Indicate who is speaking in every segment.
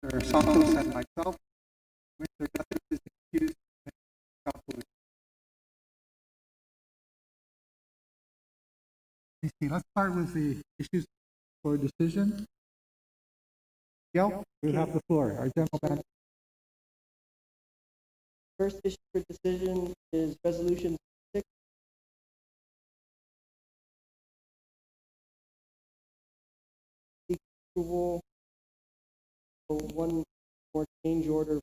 Speaker 1: Mr. Santos and myself. Mr. Justice is excused. Let's start with the issues for decision. Gail, you have the floor. Our general manager.
Speaker 2: First issue for decision is resolution 6. Seek approval for one more change order.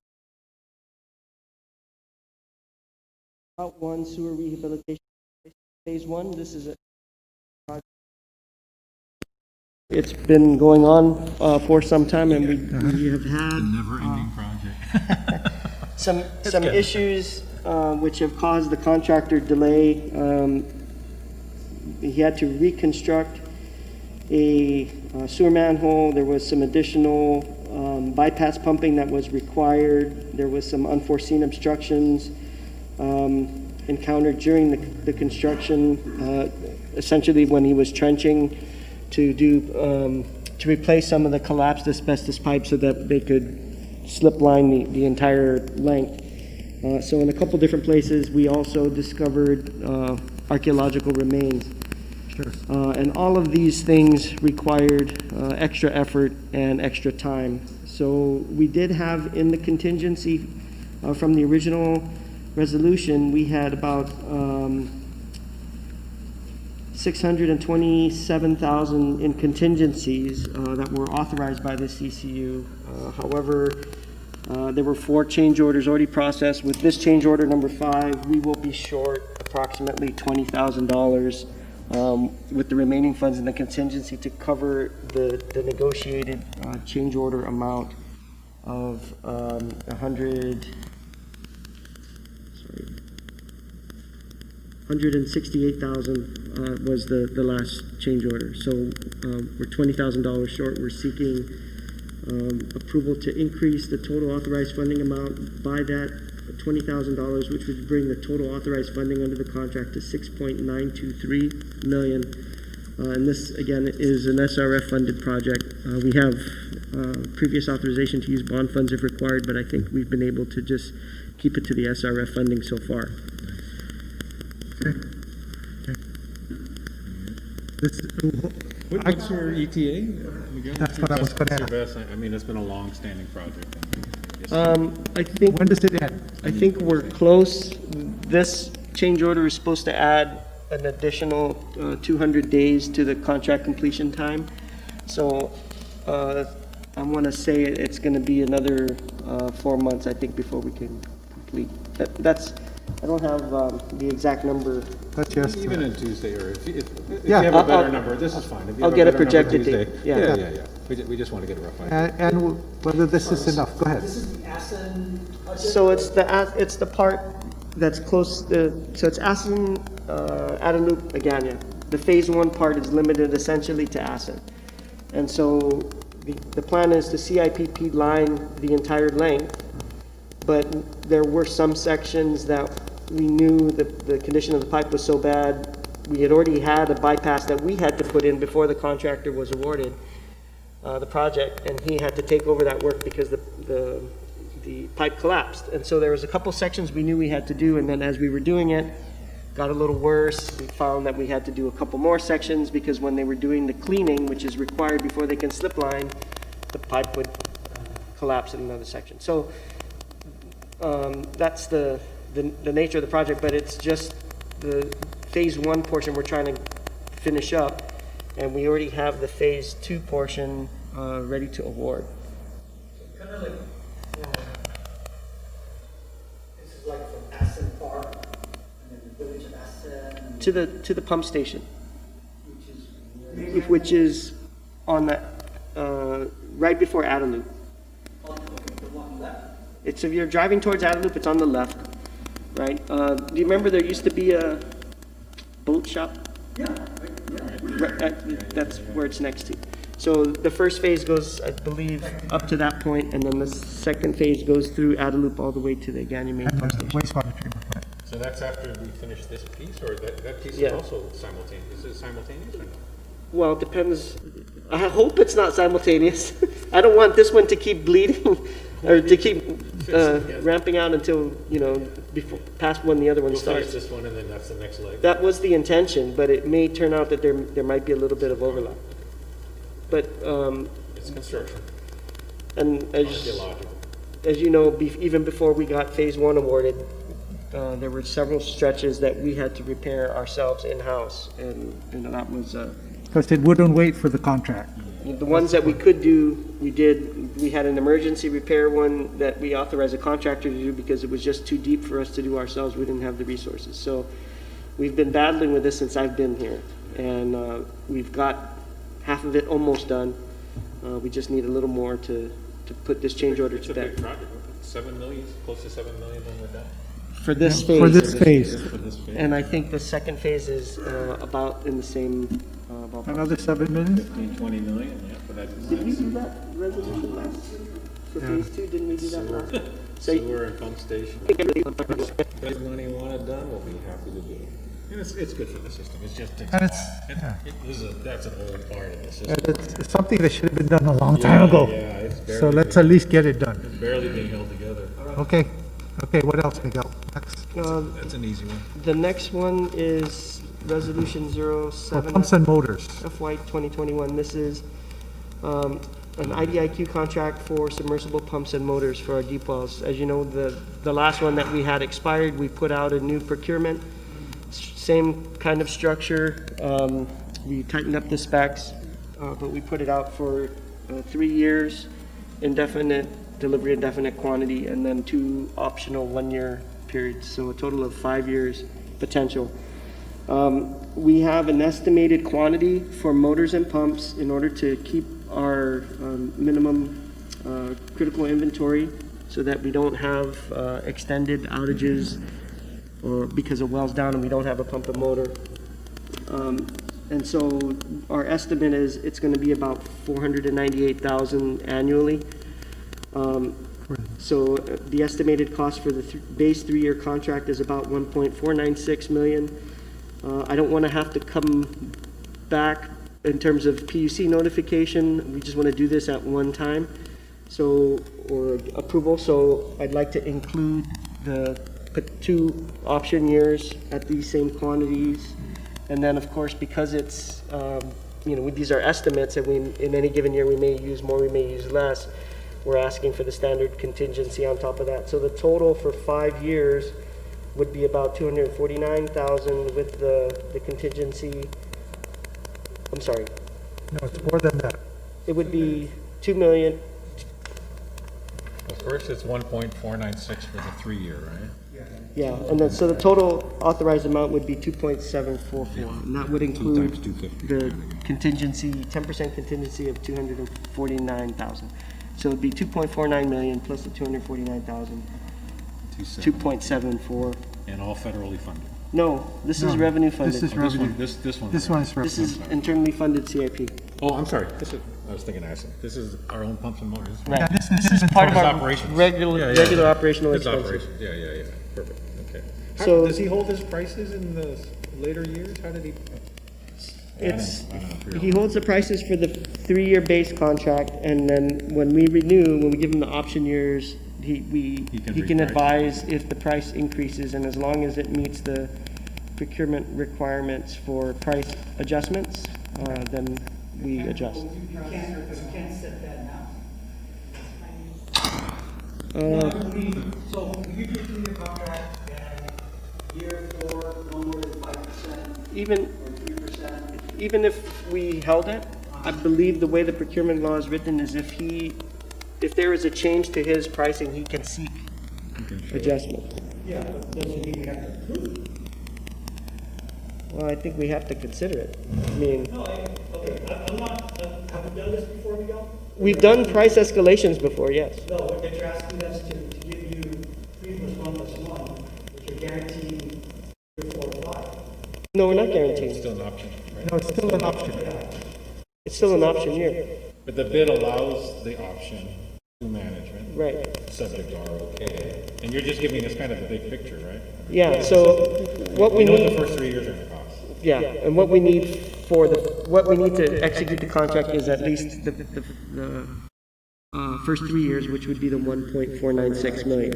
Speaker 2: Route 1 sewer rehabilitation phase 1. This is a project. It's been going on for some time, and we have had
Speaker 3: Never-ending project.
Speaker 2: some issues which have caused the contractor delay. He had to reconstruct a sewer manhole. There was some additional bypass pumping that was required. There was some unforeseen obstructions encountered during the construction, essentially when he was trenching to replace some of the collapsed asbestos pipes so that they could slip line the entire length. So in a couple different places, we also discovered archaeological remains.
Speaker 1: Sure.
Speaker 2: And all of these things required extra effort and extra time. So we did have in the contingency from the original resolution, we had about $627,000 in contingencies that were authorized by the CCU. However, there were 4 change orders already processed. With this change order number 5, we will be short approximately $20,000 with the remaining funds in the contingency to cover the negotiated change order amount of $168,000 was the last change order. So we're $20,000 short. We're seeking approval to increase the total authorized funding amount by that $20,000, which would bring the total authorized funding under the contract to $6.923 million. And this, again, is an SRF funded project. We have previous authorization to use bond funds if required, but I think we've been able to just keep it to the SRF funding so far.
Speaker 1: Okay.
Speaker 3: What's your ETA?
Speaker 1: That's what I was going to ask.
Speaker 3: I mean, it's been a long-standing project.
Speaker 2: I think
Speaker 1: When does it end?
Speaker 2: I think we're close. This change order is supposed to add an additional 200 days to the contract completion time. So I want to say it's going to be another 4 months, I think, before we can complete. I don't have the exact number.
Speaker 1: That's just
Speaker 3: Even on Tuesday, or if you
Speaker 1: Yeah,
Speaker 3: have a better number, this is fine. If you
Speaker 2: I'll
Speaker 3: have
Speaker 2: get a
Speaker 3: better number
Speaker 2: projected
Speaker 3: Tuesday-
Speaker 2: date. Yeah.
Speaker 3: Yeah. We just want to get a rough idea.
Speaker 1: and whether this is enough. Go ahead.
Speaker 2: So it's the part that's close to, so it's Assen, Adelup, Agana. The phase 1 part is limited essentially to Assen. And so the plan is to CIPP line the entire length, but there were some sections that we knew that the condition of the pipe was so bad. We had already had a bypass that we had to put in before the contractor was awarded the project, and he had to take over that work because the pipe collapsed. And so there was a couple sections we knew we had to do, and then as we were doing it, got a little worse. We found that we had to do a couple more sections because when they were doing the cleaning, which is required before they can slip line, the pipe would collapse in another section. So that's the nature of the project, but it's just the phase 1 portion we're trying to finish up, and we already have the phase 2 portion ready to award.
Speaker 4: Kind of like, this is like from Aspen Park, and then the village of Aspen,
Speaker 2: To the pump station,
Speaker 4: which is
Speaker 2: which is on that right before Adelup.
Speaker 4: the one left.
Speaker 2: It's if you're driving towards Adelup, it's on the left, right? Do you remember there used to be a boat shop?
Speaker 4: Yeah.
Speaker 2: That's where it's next to. So the first phase goes, I believe, up to that point, and then the second phase goes through Adelup all the way to the Ganymede
Speaker 1: And
Speaker 2: pump
Speaker 1: the
Speaker 2: station.
Speaker 1: wastewater treatment plant.
Speaker 3: So that's after we finish this piece, or that piece
Speaker 2: Yeah.
Speaker 3: is also simultaneous? Is it simultaneous or no?
Speaker 2: Well, it depends. I hope it's not simultaneous. I don't want this one to keep bleeding, or to keep ramping out until, you know, before, past when the other one
Speaker 3: We'll finish
Speaker 2: starts.
Speaker 3: this one and then that's the next leg.
Speaker 2: That was the intention, but it may turn out that there might be a little bit of overlap. But,
Speaker 3: It's construction,
Speaker 2: and
Speaker 3: archaeological.
Speaker 2: as you know, even before we got phase one awarded, there were several stretches that we had to repair ourselves in-house, and that was,
Speaker 1: Because it wouldn't wait for the contract.
Speaker 2: the ones that we could do, we did. We had an emergency repair one that we authorized a contractor to do because it was just too deep for us to do ourselves. We didn't have the resources. So we've been battling with this since I've been here, and we've got half of it almost done. We just need a little more to put this change order
Speaker 3: It's
Speaker 2: to
Speaker 3: a big
Speaker 2: bed.
Speaker 3: project, 7 million, close to 7 million, something like that.
Speaker 2: For this phase.
Speaker 1: For this phase,
Speaker 3: For this phase.
Speaker 2: And I think the second phase is about in the same ballpark.
Speaker 1: another 7 million?
Speaker 3: 15, 20 million, yeah, but that's.
Speaker 2: Did we do that resolution last? For phase two, didn't we do that last? So
Speaker 3: Sewer and pump station. If money wanted done, we'll be happy to do it. And it's good for the system, it's just.
Speaker 1: And it's,
Speaker 3: That's an old part of the system.
Speaker 1: it's something that should have been done a long time ago.
Speaker 3: Yeah, it's
Speaker 1: So
Speaker 3: barely,
Speaker 1: let's at least get it done.
Speaker 3: barely being held together.
Speaker 1: Okay, okay, what else, Miguel? Next.
Speaker 3: That's an easy one.
Speaker 2: the next one is resolution
Speaker 1: For
Speaker 2: 07
Speaker 1: pumps and motors.
Speaker 2: FY 2021. This is an IDIQ contract for submersible pumps and motors for our deep wells. As you know, the last one that we had expired, we put out a new procurement. Same kind of structure. We tightened up the specs, but we put it out for 3 years, indefinite delivery, indefinite quantity, and then 2 optional 1-year periods. So a total of 5 years potential. We have an estimated quantity for motors and pumps in order to keep our minimum critical inventory so that we don't have extended outages or because a well's down and we don't have a pump and motor. And so our estimate is it's going to be about $498,000 annually. So the estimated cost for the base 3-year contract is about $1.496 million. I don't want to have to come back in terms of PUC notification. We just want to do this at one time, so, or approval. So I'd like to include the 2 option years at these same quantities. And then, of course, because it's, you know, these are estimates, and in any given year, we may use more, we may use less. We're asking for the standard contingency on top of that. So the total for 5 years would be about $249,000 with the contingency. I'm sorry,
Speaker 1: No, it's more than that.
Speaker 2: it would be $2 million.
Speaker 3: Well, first it's 1.496 for the 3-year, right?
Speaker 2: Yeah, and then, so the total authorized amount would be 2.744, and that would include
Speaker 3: 250.
Speaker 2: the contingency, 10% contingency of 249,000. So it'd be 2.49 million plus the 249,000, 2.74.
Speaker 3: And all federally funded.
Speaker 2: No, this is
Speaker 1: No,
Speaker 2: revenue
Speaker 1: this
Speaker 2: funded.
Speaker 1: is
Speaker 3: This
Speaker 1: revenue.
Speaker 3: one, this one.
Speaker 1: This one is
Speaker 2: This
Speaker 1: revenue.
Speaker 2: is internally funded CIP.
Speaker 3: Oh, I'm sorry, I was thinking acid. This is our own pumps and motors.
Speaker 2: Right.
Speaker 1: this
Speaker 2: This is part of
Speaker 3: It's
Speaker 2: our
Speaker 3: operations.
Speaker 2: regular,
Speaker 3: Yeah, yeah,
Speaker 2: regular
Speaker 3: yeah.
Speaker 2: operational
Speaker 3: It's
Speaker 2: expenses.
Speaker 3: operations, yeah, perfect, okay.
Speaker 2: So-
Speaker 3: Does he hold his prices in the later years? How did he?
Speaker 2: It's,
Speaker 3: I don't know.
Speaker 2: he holds the prices for the 3-year base contract, and then when we renew, when we give him the option years, he can
Speaker 3: reprice.
Speaker 2: advise if the price increases, and as long as it meets the procurement requirements for price adjustments, then we adjust.
Speaker 4: You can't set that now.
Speaker 2: Uh,
Speaker 4: So you do 3-year contract and year 4, no more than 5%
Speaker 2: Even,
Speaker 4: or 3%.
Speaker 2: even if we held it, I believe the way the procurement law is written is if there is a change to his pricing, he can seek adjustment.
Speaker 4: Yeah, but doesn't mean you have to approve it.
Speaker 2: Well, I think we have to consider it. I mean,
Speaker 4: No, okay, I'm not, have we done this before, Miguel?
Speaker 2: we've done price escalations before, yes.
Speaker 4: No, what you're asking us to give you 3 plus 1 plus 1, which you're guaranteeing 3, 4, 5.
Speaker 2: No, we're not guaranteeing.
Speaker 3: Still an option, right?
Speaker 1: No, it's still an option.
Speaker 2: It's still an option year.
Speaker 3: But the bid allows the option to management,
Speaker 2: Right.
Speaker 3: subject to ROK. And you're just giving us kind of a big picture, right?
Speaker 2: Yeah, so what we
Speaker 3: We know what the
Speaker 2: need,
Speaker 3: first 3 years are gonna cost.
Speaker 2: yeah, and what we need for what we need to execute the contract is at least the first 3 years, which would be the 1.496 million.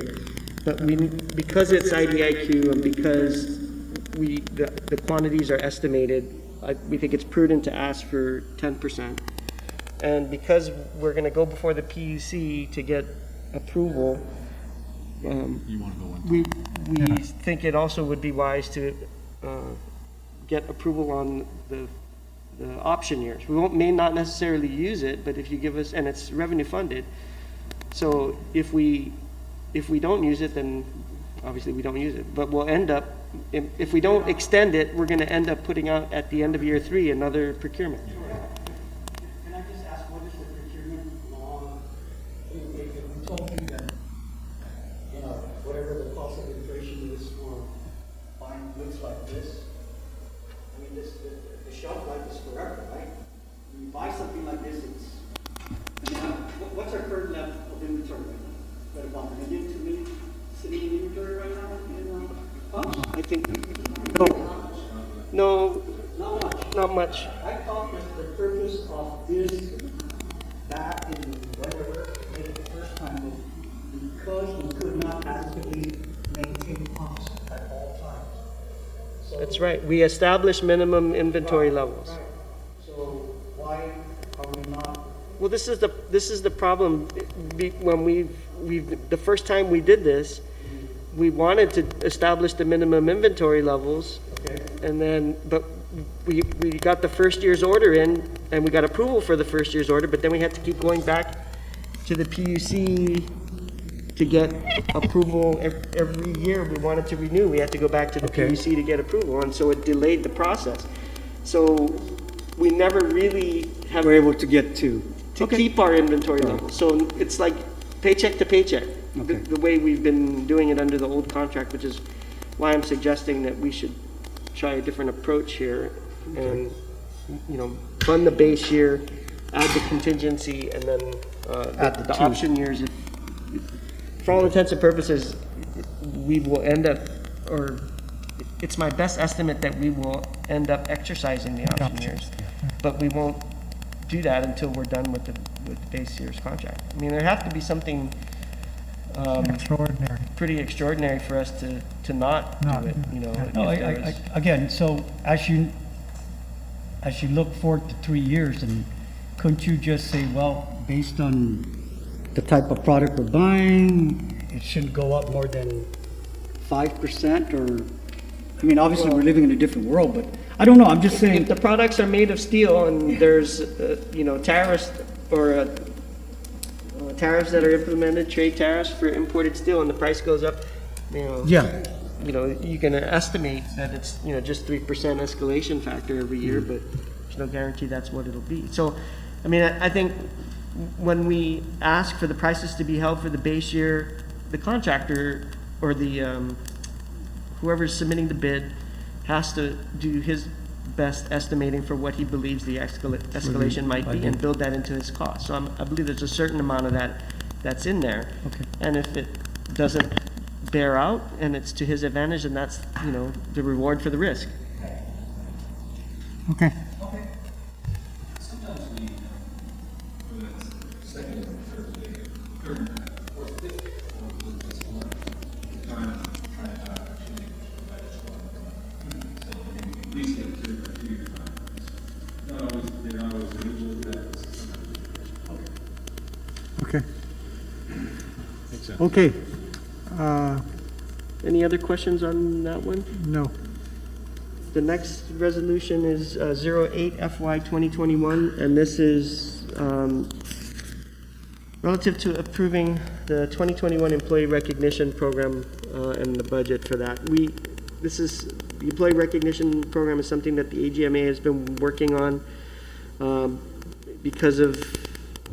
Speaker 2: But because it's IDIQ and because the quantities are estimated, we think it's prudent to ask for 10%. And because we're going to go before the PUC to get approval,
Speaker 3: You want to go one?
Speaker 2: we think it also would be wise to get approval on the option years. We may not necessarily use it, but if you give us, and it's revenue funded, so if we don't use it, then obviously we don't use it. But we'll end up, if we don't extend it, we're going to end up putting out at the end of year 3 another procurement.
Speaker 4: Can I just ask, what is the procurement law? If we told you that, whatever the cost of inflation is for buying goods like this, I mean, the shelf life is forever, right? When you buy something like this, what's our current level of inventory right now? What about $1 million, $2 million sitting in inventory right now in pumps?
Speaker 2: I think, no,
Speaker 4: Not much.
Speaker 2: not much.
Speaker 4: I thought that the purpose of this back in whatever, maybe the first time was because we could not adequately maintain pumps at all times. So,
Speaker 2: That's right. We establish minimum inventory levels.
Speaker 4: right. So why are we not?
Speaker 2: Well, this is the problem. When the first time we did this, we wanted to establish the minimum inventory levels,
Speaker 4: Okay.
Speaker 2: and then, but we got the first year's order in, and we got approval for the first year's order, but then we had to keep going back to the PUC to get approval every year. We wanted to renew, we had to go back to the PUC to get approval, and so it delayed the process. So we never really have.
Speaker 5: We're able to get to.
Speaker 2: Keep our inventory levels. So it's like paycheck to paycheck, the way we've been doing it under the old contract, which is why I'm suggesting that we should try a different approach here and, fund the base year, add the contingency, and then
Speaker 5: Add the two.
Speaker 2: option years. For all intents and purposes, we will end up, or it's my best estimate that we will end up exercising the option years, but we won't do that until we're done with the base year's contract. I mean, there have to be something
Speaker 1: Extraordinary.
Speaker 2: pretty extraordinary for us to not do it,
Speaker 6: No,
Speaker 2: if there is-
Speaker 6: again, so as you look forward to 3 years, and couldn't you just say, well, based on
Speaker 5: The type of product we're buying, it shouldn't go up more than 5%, or, I mean, obviously, we're living in a different world, but I don't know, I'm just
Speaker 2: If
Speaker 5: saying,
Speaker 2: the products are made of steel and there's, tariffs or tariffs that are implemented, trade tariffs for imported steel, and the price goes up,
Speaker 5: yeah,
Speaker 2: you can estimate that it's, just 3% escalation factor every year, but there's no guarantee that's what it'll be. So, I mean, I think when we ask for the prices to be held for the base year, the contractor or the, whoever's submitting the bid has to do his best estimating for what he believes the escalation might be and build that into his cost. So I believe there's a certain amount of that's in there.
Speaker 6: Okay.
Speaker 2: And if it doesn't bear out and it's to his advantage, then that's, the reward for the risk.
Speaker 5: okay.
Speaker 1: Okay.
Speaker 3: Makes sense.
Speaker 1: Okay.
Speaker 2: Any other questions on that one?
Speaker 1: No.
Speaker 2: The next resolution is 08 FY 2021, and this is relative to approving the 2021 Employee Recognition Program and the budget for that. The Employee Recognition Program is something that the AGMA has been working on because of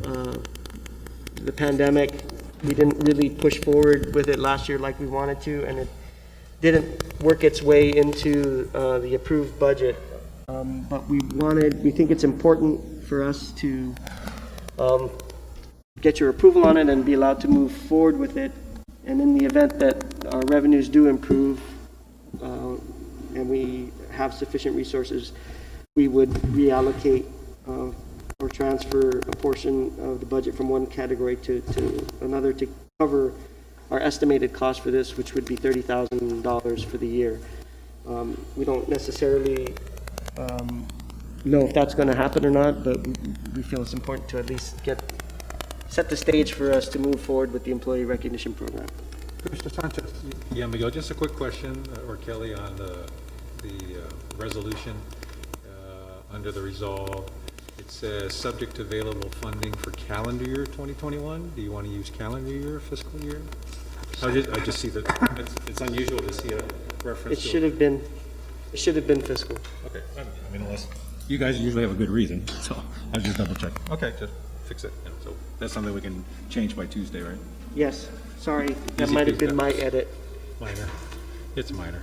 Speaker 2: the pandemic. We didn't really push forward with it last year like we wanted to, and it didn't work its way into the approved budget. But we think it's important for us to get your approval on it and be allowed to move forward with it. And in the event that our revenues do improve and we have sufficient resources, we would reallocate or transfer a portion of the budget from one category to another to cover our estimated cost for this, which would be $30,000 for the year. We don't necessarily know if that's going to happen or not, but we feel it's important to at least set the stage for us to move forward with the employee recognition program.
Speaker 1: Mr. Sanchez.
Speaker 3: Yeah, Miguel, just a quick question, or Kelly, on the resolution under the resolve. It says, subject to available funding for calendar year 2021. Do you want to use calendar year, fiscal year? I just see that, it's unusual to see a reference
Speaker 2: It
Speaker 3: to.
Speaker 2: should have been fiscal.
Speaker 3: Okay, I mean, unless, you guys usually have a good reason, so I was just double checking. Okay, just fix it. Yeah, so that's something we can change by Tuesday, right?
Speaker 2: Yes, sorry, that
Speaker 3: Easy
Speaker 2: might have
Speaker 3: peasy.
Speaker 2: been my edit.
Speaker 3: Minor. It's minor.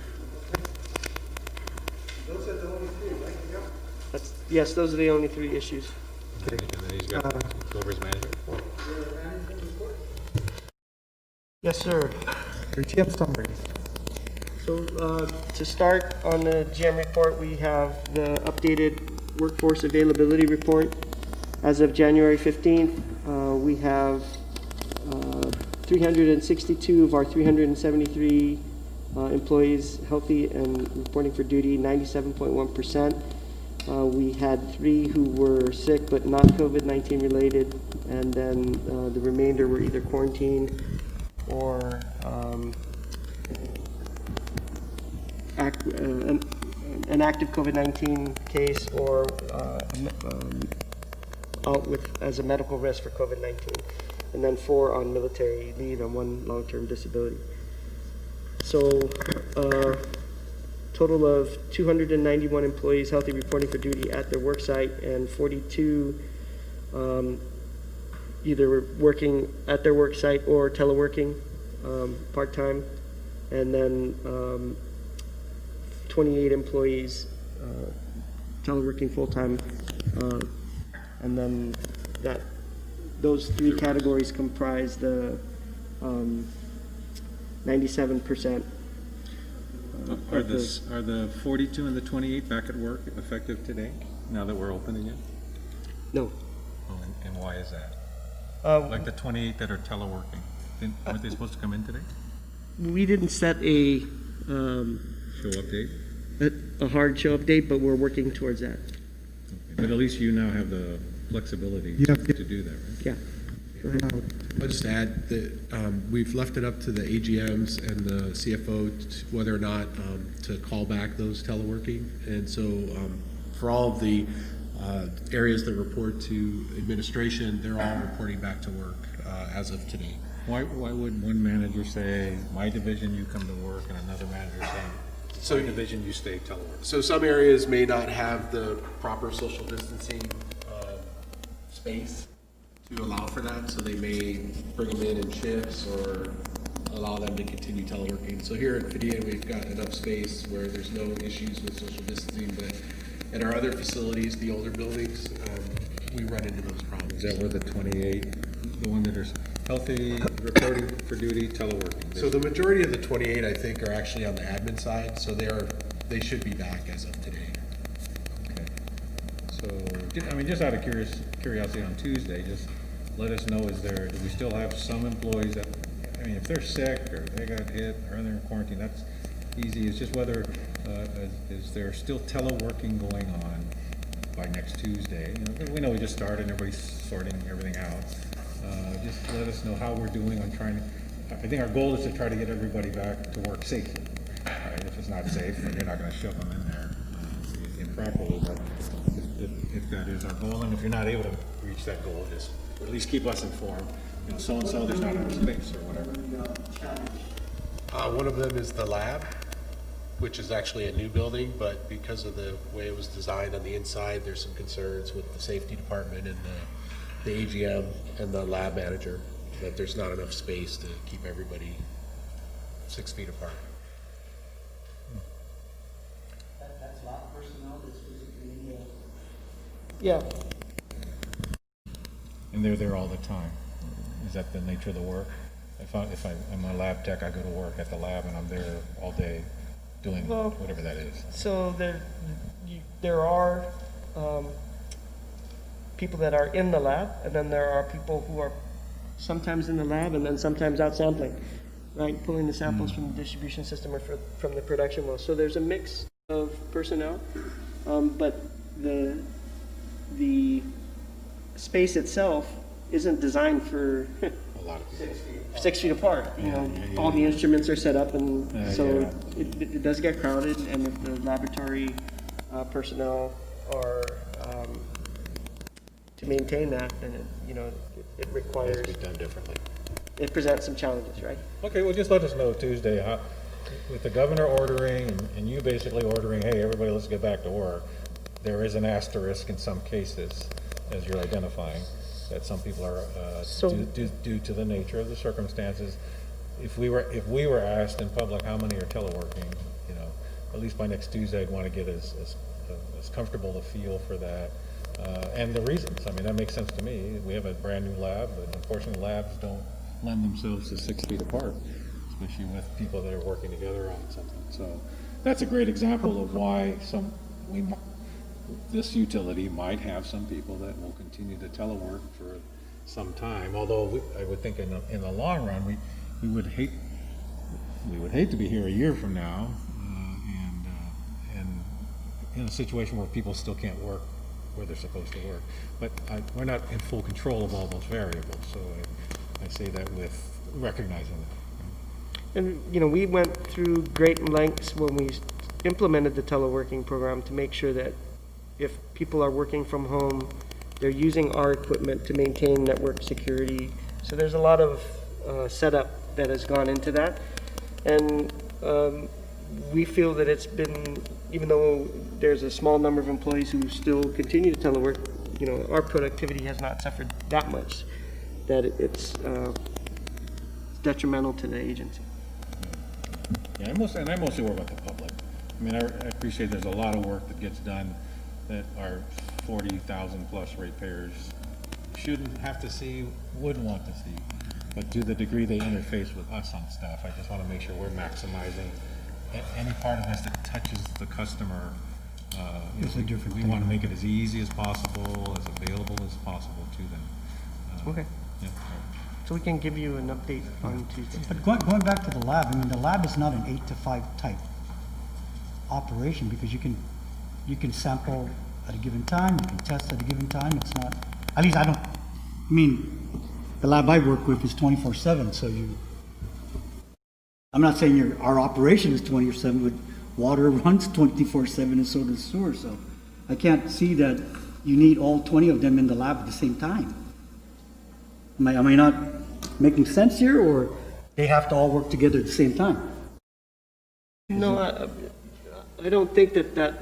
Speaker 2: Yes, those are the only three issues.
Speaker 3: And then he's got Clover's manager.
Speaker 2: Yes, sir.
Speaker 1: Your GM summary.
Speaker 2: So to start on the GM report, we have the updated workforce availability report. As of January 15th, we have 362 of our 373 employees healthy and reporting for duty, 97.1%. We had 3 who were sick but not COVID-19 related, and then the remainder were either quarantined or an active COVID-19 case, or out with as a medical risk for COVID-19, and then 4 on military leave and 1 long-term disability. So total of 291 employees healthy reporting for duty at their work site, and 42 either working at their work site or teleworking part-time, and then 28 employees teleworking full-time, and then those 3 categories comprise the 97%.
Speaker 3: Are the 42 and the 28 back at work effective today, now that we're open again?
Speaker 2: No.
Speaker 3: Oh, and why is that? Like the 28 that are teleworking, aren't they supposed to come in today?
Speaker 2: We didn't set a
Speaker 3: Show update?
Speaker 2: hard show up date, but we're working towards that.
Speaker 3: Okay. But at least you now have the flexibility
Speaker 1: Yeah.
Speaker 3: to do that, right?
Speaker 2: Yeah.
Speaker 7: I'll just add that we've left it up to the AGMs and the CFO whether or not to call back those teleworking. And so for all of the areas that report to administration, they're all reporting back to work as of today.
Speaker 3: Why would one manager say, my division, you come to work, and another manager say, my division, you stay telework?
Speaker 7: So some areas may not have the proper social distancing space to allow for that, so they may bring them in shifts or allow them to continue teleworking. So here at Padilla, we've got enough space where there's no issues with social distancing, but at our other facilities, the older buildings, we run into those problems.
Speaker 3: Is that where the 28, the one that are healthy, reporting for duty, teleworking?
Speaker 7: So the majority of the 28, I think, are actually on the admin side, so they should be back as of today.
Speaker 3: Okay. So, I mean, just out of curiosity, on Tuesday, just let us know, do we still have some employees that, I mean, if they're sick or they got hit or they're in quarantine, that's easy. It's just whether, is there still teleworking going on by next Tuesday? You know, we know we just started and everybody's sorting everything out. Just let us know how we're doing on trying to, I think our goal is to try to get everybody back to work safely. Right? If it's not safe, then you're not going to shove them in there improperly, but if that is our goal, and if you're not able to reach that goal, just at least keep us informed. You know, so-and-so, there's not enough space or whatever.
Speaker 7: One of them is the lab, which is actually a new building, but because of the way it was designed on the inside, there's some concerns with the safety department and the AGM and the lab manager that there's not enough space to keep everybody 6 feet apart.
Speaker 4: That's lab personnel that's physically in the.
Speaker 2: Yeah.
Speaker 3: And they're there all the time. Is that the nature of the work? If I'm a lab tech, I go to work at the lab and I'm there all day doing whatever that is.
Speaker 2: So there are people that are in the lab, and then there are people who are sometimes in the lab and then sometimes out sampling, right? Pulling the samples from the distribution system or from the production well. So there's a mix of personnel, but the space itself isn't designed for
Speaker 3: A lot of people.
Speaker 2: 6 feet apart. You know, all the instruments are set up, and so
Speaker 3: yeah.
Speaker 2: it does get crowded. And if the laboratory personnel are to maintain that, then it requires,
Speaker 3: Be done differently.
Speaker 2: it presents some challenges, right?
Speaker 3: Okay, well, just let us know Tuesday, how, with the governor ordering and you basically ordering, hey, everybody, let's get back to work. There is an asterisk in some cases, as you're identifying, that some people are,
Speaker 2: So-
Speaker 3: due to the nature of the circumstances. If we were asked in public how many are teleworking, at least by next Tuesday, I'd want to get as comfortable a feel for that. And the reasons, I mean, that makes sense to me. We have a brand new lab, but unfortunately labs don't lend themselves to 6 feet apart, especially with people that are working together on something. So that's a great example of why this utility might have some people that will continue to telework for some time. Although I would think in the long run, we would hate to be here a year from now, and in a situation where people still can't work where they're supposed to work. But we're not in full control of all those variables, so I say that with recognizing that.
Speaker 2: And we went through great lengths when we implemented the teleworking program to make sure that if people are working from home, they're using our equipment to maintain network security. So there's a lot of setup that has gone into that. And we feel that it's been, even though there's a small number of employees who still continue to telework, our productivity has not suffered that much, that it's detrimental to the agency.
Speaker 3: Yeah, I mostly worry about the public. I mean, I appreciate there's a lot of work that gets done that our 40,000 plus ratepayers shouldn't have to see, wouldn't want to see. But to the degree they interface with us on stuff, I just want to make sure we're maximizing any part of this that touches the customer. We want to make it as easy as possible, as available as possible to them.
Speaker 2: Okay.
Speaker 3: Yeah.
Speaker 2: So we can give you an update on Tuesday.
Speaker 6: But going back to the lab, I mean, the lab is not an 8 to 5 type operation, because you can sample at a given time, you can test at a given time. It's not, at least the lab I work with is 24/7, so I'm not saying our operation is 24/7, but water runs 24/7 and so does sewer, so I can't see that you need all 20 of them in the lab at the same time. Am I not making sense here, or they have to all work together at the same time?
Speaker 2: No, I don't think that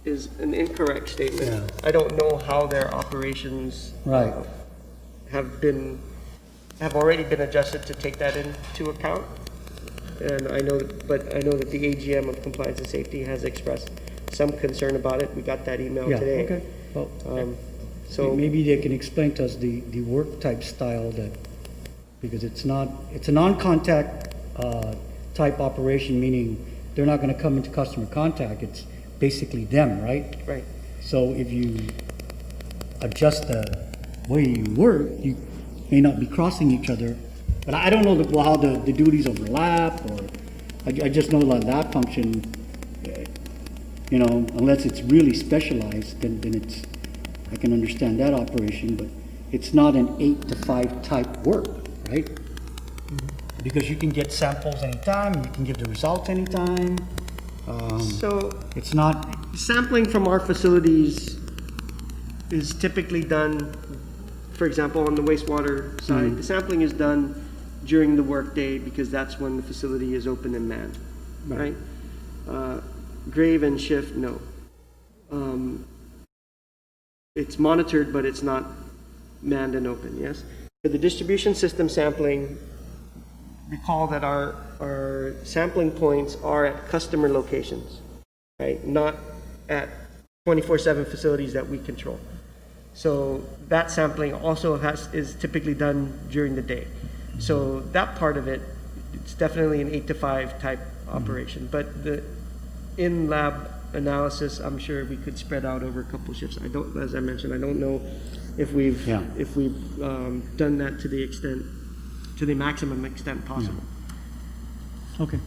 Speaker 2: is an incorrect statement.
Speaker 6: Yeah.
Speaker 2: I don't know how their operations
Speaker 6: Right.
Speaker 2: have already been adjusted to take that into account. And I know that the AGM of Compliance and Safety has expressed some concern about it. We got that email
Speaker 6: Yeah,
Speaker 2: today.
Speaker 6: okay. Well,
Speaker 2: So
Speaker 6: maybe they can explain to us the work type style because it's a non-contact type operation, meaning they're not going to come into customer contact. It's basically them, right?
Speaker 2: right.
Speaker 6: So if you adjust the way you work, you may not be crossing each other. But I don't know how the duties overlap, or I just know that function, unless it's really specialized, then I can understand that operation, but it's not an 8 to 5 type work, right? Because you can get samples anytime, you can give the results anytime.
Speaker 2: So
Speaker 6: It's not,
Speaker 2: sampling from our facilities is typically done, for example, on the wastewater side, the sampling is done during the workday because that's when the facility is open and manned, right? Grave and shift, no. It's monitored, but it's not manned and open, yes? For the distribution system sampling, recall that our sampling points are at customer locations, right? Not at 24/7 facilities that we control. So that sampling also is typically done during the day. So that part of it, it's definitely an 8 to 5 type operation. But the in-lab analysis, I'm sure we could spread out over a couple shifts. I don't, as I mentioned, I don't know if we've,
Speaker 6: Yeah.
Speaker 2: done that to the extent, to the maximum extent possible.
Speaker 6: Okay.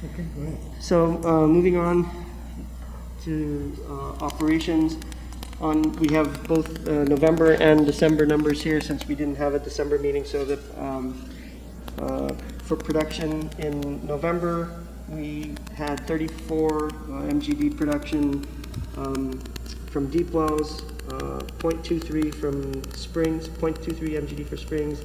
Speaker 1: Okay, go ahead.
Speaker 2: So, moving on to operations. We have both November and December numbers here since we didn't have a December meeting. So that for production in November, we had 34 MGD production from deep wells, 0.23 from springs, 0.23 MGD for springs,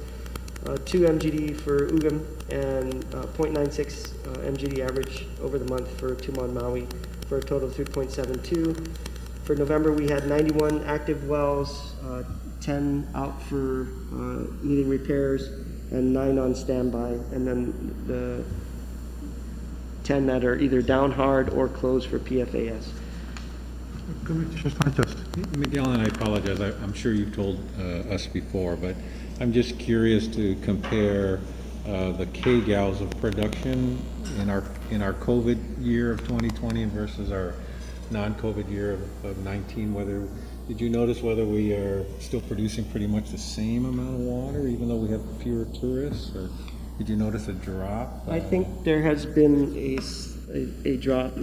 Speaker 2: 2 MGD for Ugam, and 0.96 MGD average over the month for Tumon Maui, for a total of 3.72. For November, we had 91 active wells, 10 out for needing repairs, and 9 on standby, and then the 10 that are either down hard or closed for PFAS.
Speaker 1: Commissioner Sanchez.
Speaker 3: Miguel, and I apologize, I'm sure you've told us before, but I'm just curious to compare the K-gals of production in our COVID year of 2020 versus our non-COVID year of 19, did you notice whether we are still producing pretty much the same amount of water, even though we have fewer tourists, or did you notice a drop?
Speaker 2: I think there has been a drop.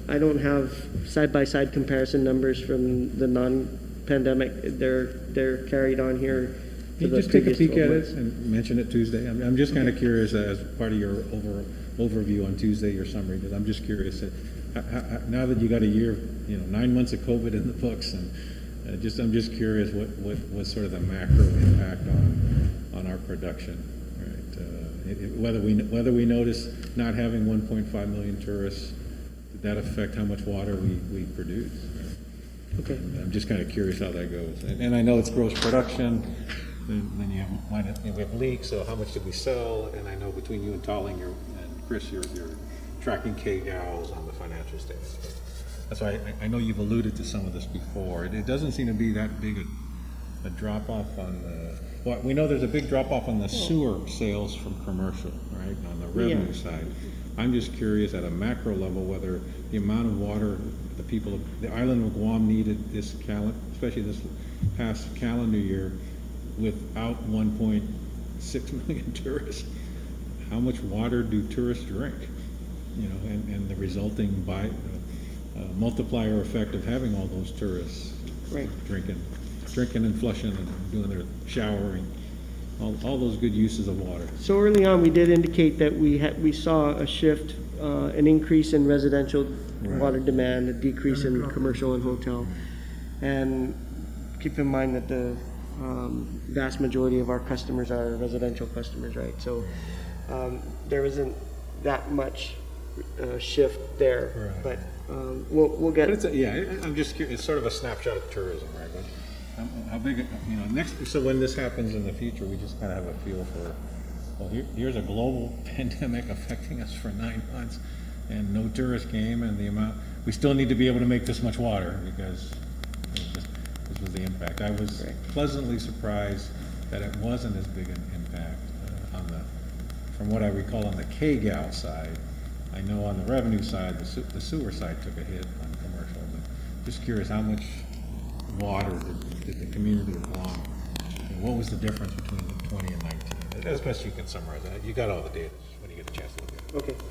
Speaker 2: I don't have side-by-side comparison numbers from the non-pandemic. They're carried on here.
Speaker 3: Can you just take a peek at it and mention it Tuesday? I'm just kind of curious as part of your overview on Tuesday, your summary, because I'm just curious. Now that you got a year, 9 months of COVID in the books, and I'm just curious what sort of the macro impact on our production, right? Whether we notice not having 1.5 million tourists, did that affect how much water we produce? Right?
Speaker 2: Okay.
Speaker 3: I'm just kind of curious how that goes. And I know it's gross production. Then you have we have leaks. So how much did we sell? And I know between you and Tolling and Chris, you're tracking K-gals on the financial statements. That's why I know you've alluded to some of this before. It doesn't seem to be that big a drop off on the. Well, we know there's a big drop off on the sewer sales from commercial, right? On the revenue side. I'm just curious at a macro level whether the amount of water the island of Guam needed this especially this past calendar year, without 1.6 million tourists. How much water do tourists drink? And the resulting multiplier effect of having all those tourists drinking and flushing and doing their showering, all those good uses of water.
Speaker 2: So early on, we did indicate that we saw a shift, an increase in residential water demand, a decrease in commercial and hotel. And keep in mind that the vast majority of our customers are residential customers, right? So there isn't that much shift there, but we'll get.
Speaker 3: But I'm just curious. It's sort of a snapshot of tourism, right? But how big? Next. So when this happens in the future, we just kind of have a feel for. Well, here's a global pandemic affecting us for 9 months, and no tourist came, and the amount. We still need to be able to make this much water because this was the impact. I was pleasantly surprised that it wasn't as big an impact from what I recall on the K-gal side. I know on the revenue side, the sewer side took a hit on commercial, but just curious how much water did the community of Guam, and what was the difference between 20 and 19? As best you can summarize that. You got all the data when you get a chance to look at it.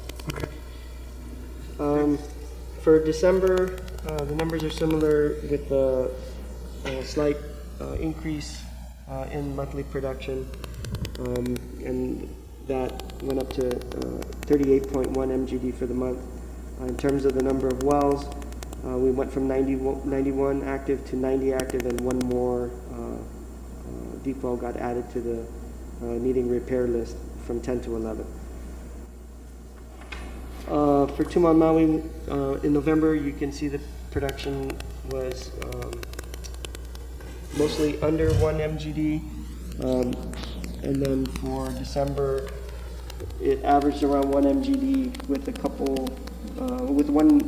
Speaker 2: Okay. For December, the numbers are similar with a slight increase in monthly production, and that went up to 38.1 MGD for the month. In terms of the number of wells, we went from 91 active to 90 active, and one more deep well got added to the needing repair list from 10 to 11. For Tumon Maui, in November, you can see the production was mostly under 1 MGD. And then for December, it averaged around 1 MGD with a couple, with one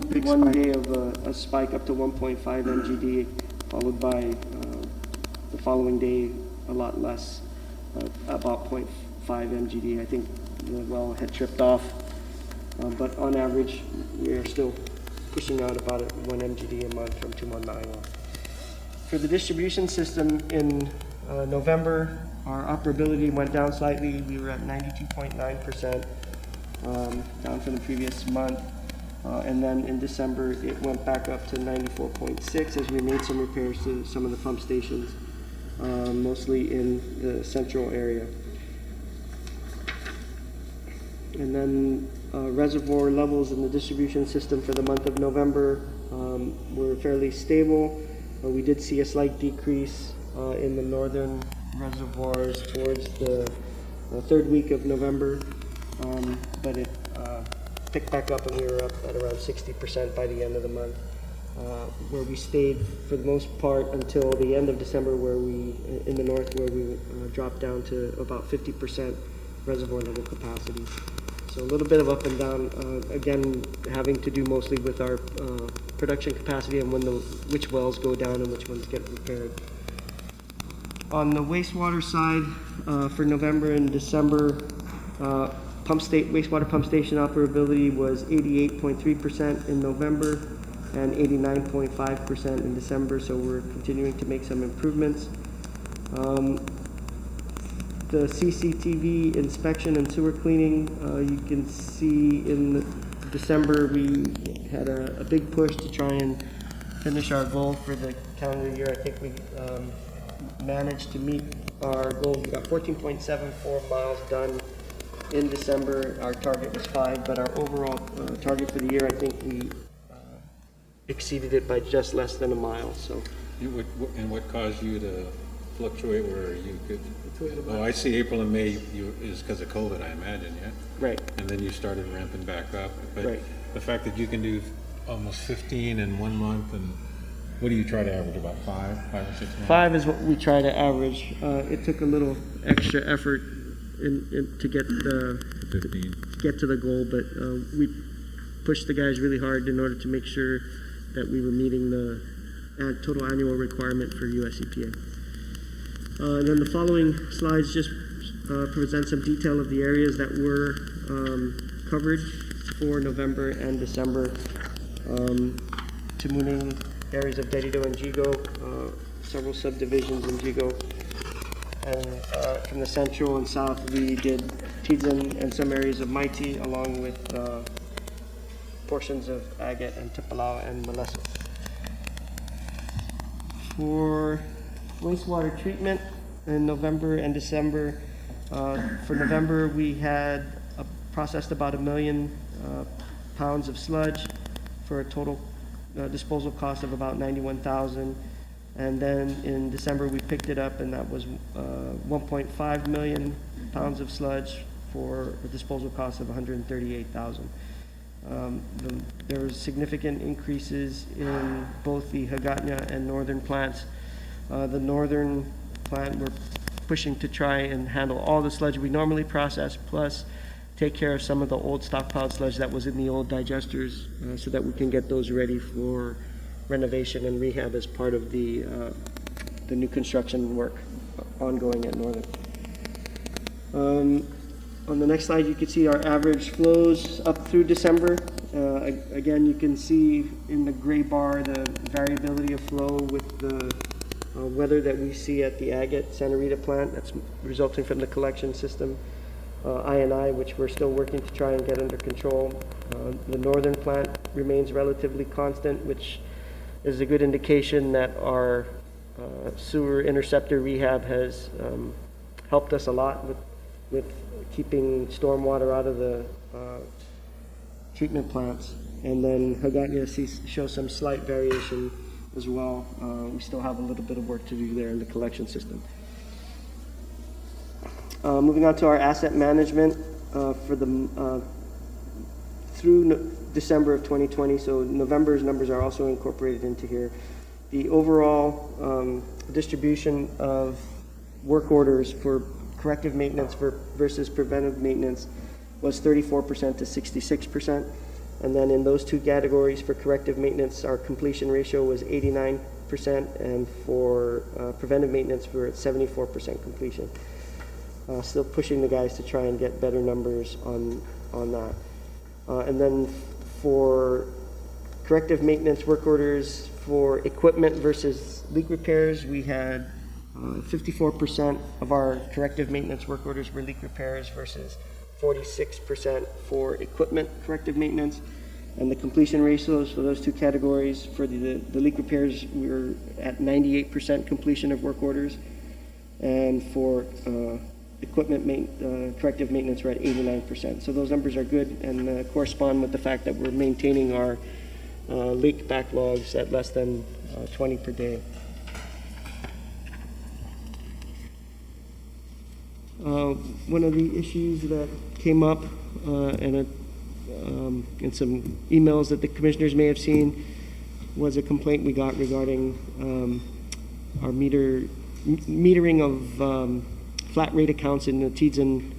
Speaker 2: day of a spike up to 1.5 MGD, followed by the following day a lot less, about 0.5 MGD. I think the well had tripped off But on average, we are still pushing out about 1 MGD a month from 219. For the distribution system in November, our operability went down slightly. We were at 92.9%, down from the previous month. And then in December, it went back up to 94.6 as we made some repairs to some of the pump stations, mostly in the central area. And then reservoir levels in the distribution system for the month of November were fairly stable. We did see a slight decrease in the northern reservoirs towards the third week of November, but it picked back up and we were up at around 60% by the end of the month, where we stayed for the most part until the end of December, where we, in the north, where we dropped down to about 50% reservoir level capacities. So a little bit of up and down, again, having to do mostly with our production capacity and which wells go down and which ones get repaired. On the wastewater side, for November and December, wastewater pump station operability was 88.3% in November and 89.5% in December, so we're continuing to make some improvements. The CCTV inspection and sewer cleaning, you can see in December we had a big push to try and finish our goal for the calendar year. I think we managed to meet our goal. We got 14.74 miles done in December. Our target was 5, but our overall target for the year, I think we exceeded it by just less than a mile. So.
Speaker 3: And what caused you to fluctuate where you could? Oh, I see. April and May is because of COVID, I imagine, yeah.
Speaker 2: Right.
Speaker 3: And then you started ramping back up. But
Speaker 2: Right.
Speaker 3: the fact that you can do almost 15 in 1 month, and what do you try to average? About 5 or 6 months?
Speaker 2: 5 is what we try to average. It took a little extra effort to get the
Speaker 3: 15.
Speaker 2: to get to the goal, but we pushed the guys really hard in order to make sure that we were meeting the total annual requirement for US EPA. And then the following slides just present some detail of the areas that were covered for November and December. Tamuning, areas of Dedido and Jigo, several subdivisions in Jigo. And from the central and south, we did Tidzin and some areas of Maiti, along with portions of Agate and Tipalao and Malesa. For wastewater treatment in November and December, for November we had processed about 1 million pounds of sludge for a total disposal cost of about $91,000. And then in December we picked it up, and that was 1.5 million pounds of sludge for a disposal cost of $138,000. There were significant increases in both the Hagatna and northern plants. The northern plant, we're pushing to try and handle all the sludge we normally process, plus take care of some of the old stockpiled sludge that was in the old digesters, so that we can get those ready for renovation and rehab as part of the new construction work ongoing at Northern. On the next slide, you can see our average flows up through December. Again, you can see in the gray bar the variability of flow with the weather that we see at the Agate Santa Rita plant that's resulting from the collection system. I&I, which we're still working to try and get under control. The northern plant remains relatively constant, which is a good indication that our sewer interceptor rehab has helped us a lot with keeping stormwater out of the treatment plants. And then Hagatna shows some slight variation as well. We still have a little bit of work to do there in the collection system. Moving on to our asset management for the through December of 2020, so November's numbers are also incorporated into here. The overall distribution of work orders for corrective maintenance versus preventive maintenance was 34% to 66%. And then in those two categories for corrective maintenance, our completion ratio was 89%, and for preventive maintenance, we're at 74% completion. Still pushing the guys to try and get better numbers on that. And then for corrective maintenance work orders for equipment versus leak repairs, we had 54% of our corrective maintenance work orders were leak repairs versus 46% for equipment corrective maintenance. And the completion ratios for those two categories, for the leak repairs, we were at 98% completion of work orders. And for corrective maintenance, we're at 89%. So those numbers are good and correspond with the fact that we're maintaining our leak backlogs at less than 20 per day. One of the issues that came up and some emails that the commissioners may have seen was a complaint we got regarding our metering of flat rate accounts in the Teadsden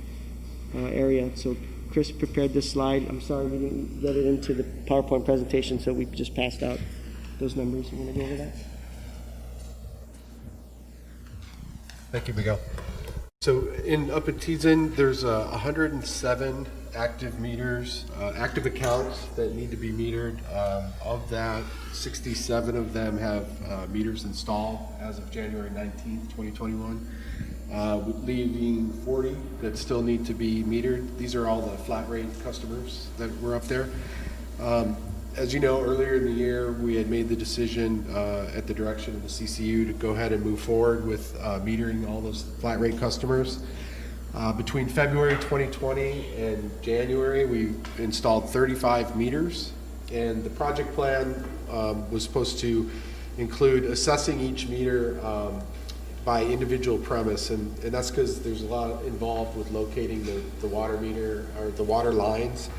Speaker 2: area. So Chris prepared this slide. I'm sorry we didn't get it into the PowerPoint presentation, so we just passed out those numbers. You want to go over that?
Speaker 7: Thank you, Miguel. So up at Teadsden, there's 107 active meters, active accounts that need to be metered. Of that, 67 of them have meters installed as of January 19th, 2021. Leaving 40 that still need to be metered. These are all the flat rate customers that were up there. As you know, earlier in the year, we had made the decision at the direction of the CCU to go ahead and move forward with metering all those flat rate customers. Between February 2020 and January, we installed 35 meters, and the project plan was supposed to include assessing each meter by individual premise, and that's because there's a lot involved with locating the water meter or the water lines,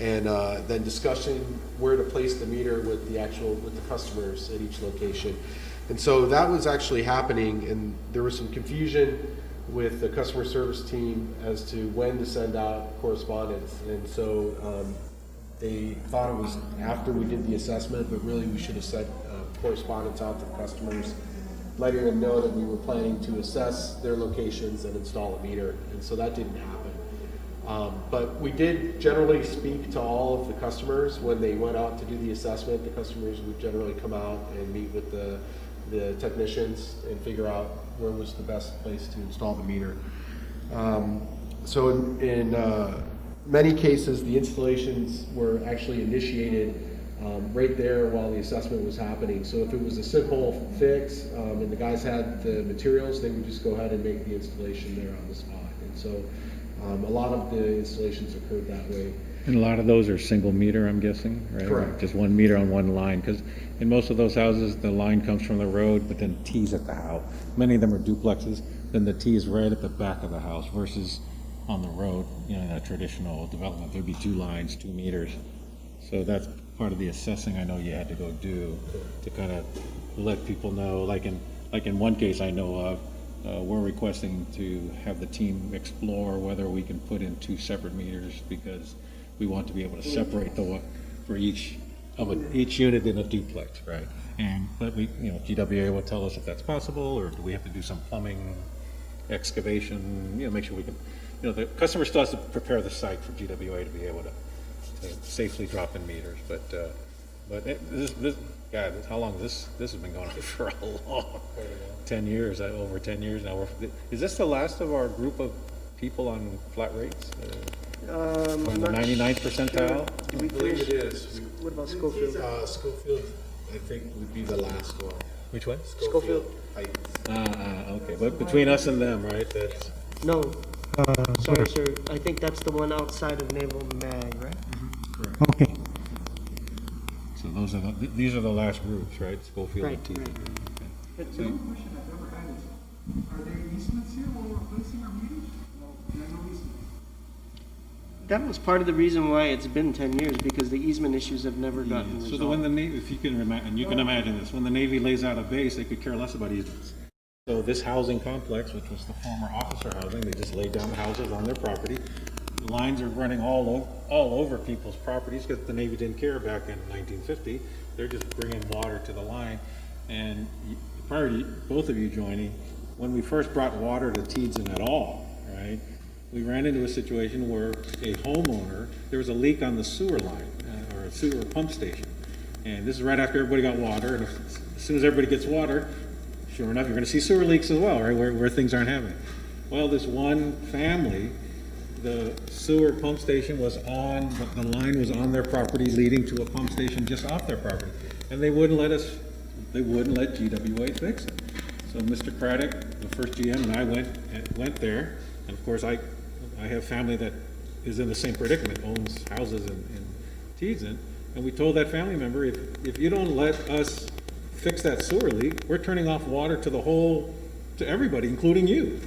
Speaker 7: and then discussing where to place the meter with the customers at each location. And so that was actually happening, and there was some confusion with the customer service team as to when to send out correspondence. And so they thought it was after we did the assessment, but really we should have sent correspondence out to customers, letting them know that we were planning to assess their locations and install a meter. And so that didn't happen. But we did generally speak to all of the customers when they went out to do the assessment. The customers would generally come out and meet with the technicians and figure out where was the best place to install the meter. So in many cases, the installations were actually initiated right there while the assessment was happening. So if it was a simple fix and the guys had the materials, they would just go ahead and make the installation there on the spot. And so a lot of the installations occurred that way.
Speaker 3: And a lot of those are single meter, I'm guessing, right?
Speaker 7: Correct.
Speaker 3: Just 1 meter on one line, because in most of those houses, the line comes from the road, but then T's at the house. Many of them are duplexes, then the T is right at the back of the house versus on the road, in a traditional development, there'd be 2 lines, 2 meters. So that's part of the assessing I know you had to go do to kind of let people know, like in one case I know of, we're requesting to have the team explore whether we can put in 2 separate meters, because we want to be able to separate the for each unit in a duplex, right? But we, GWA will tell us if that's possible, or do we have to do some plumbing excavation, make sure we can, the customer still has to prepare the site for GWA to be able to safely drop in meters. But how long this has been going on for a long 10 years, over 10 years now. Is this the last of our group of people on flat rates? On the 99th percentile?
Speaker 2: Did we
Speaker 7: I believe
Speaker 2: finish?
Speaker 7: it is.
Speaker 2: What about Schofield?
Speaker 7: Schofield, I think, would be the last one.
Speaker 3: Which one?
Speaker 2: Schofield.
Speaker 7: Heights.
Speaker 3: Okay, but between us and them, right, that's,
Speaker 2: No. Sorry, sir. I think that's the one outside of Naval Mag, right?
Speaker 1: Okay.
Speaker 3: so these are the last groups, right? Schofield
Speaker 2: Right,
Speaker 3: and T.
Speaker 2: right.
Speaker 1: The only question I've ever had is, are there easements here while we're replacing our meters? No, there are no easements.
Speaker 2: That was part of the reason why it's been 10 years, because the easement issues have never gotten
Speaker 3: So
Speaker 2: resolved.
Speaker 3: when the Navy, if you can and you can imagine this, when the Navy lays out a base, they could care less about easements. So this housing complex, which was the former officer housing, they just laid down the houses on their property. The lines are running all over people's properties because the Navy didn't care back in 1950. They're just bringing water to the line. And prior to both of you joining, when we first brought water to Teadsden at all, right, we ran into a situation where a homeowner, there was a leak on the sewer line, or a sewer pump station. And this is right after everybody got water, and as soon as everybody gets water, sure enough, you're gonna see sewer leaks as well, right, where things aren't happening. Well, this one family, the sewer pump station was on, the line was on their property leading to a pump station just off their property. And they wouldn't let GWA fix it. So Mr. Craddock, the first GM, and I went there, and of course I have family that is in the same predicament, owns houses in Teadsden, and we told that family member, if you don't let us fix that sewer leak, we're turning off water to everybody, including you.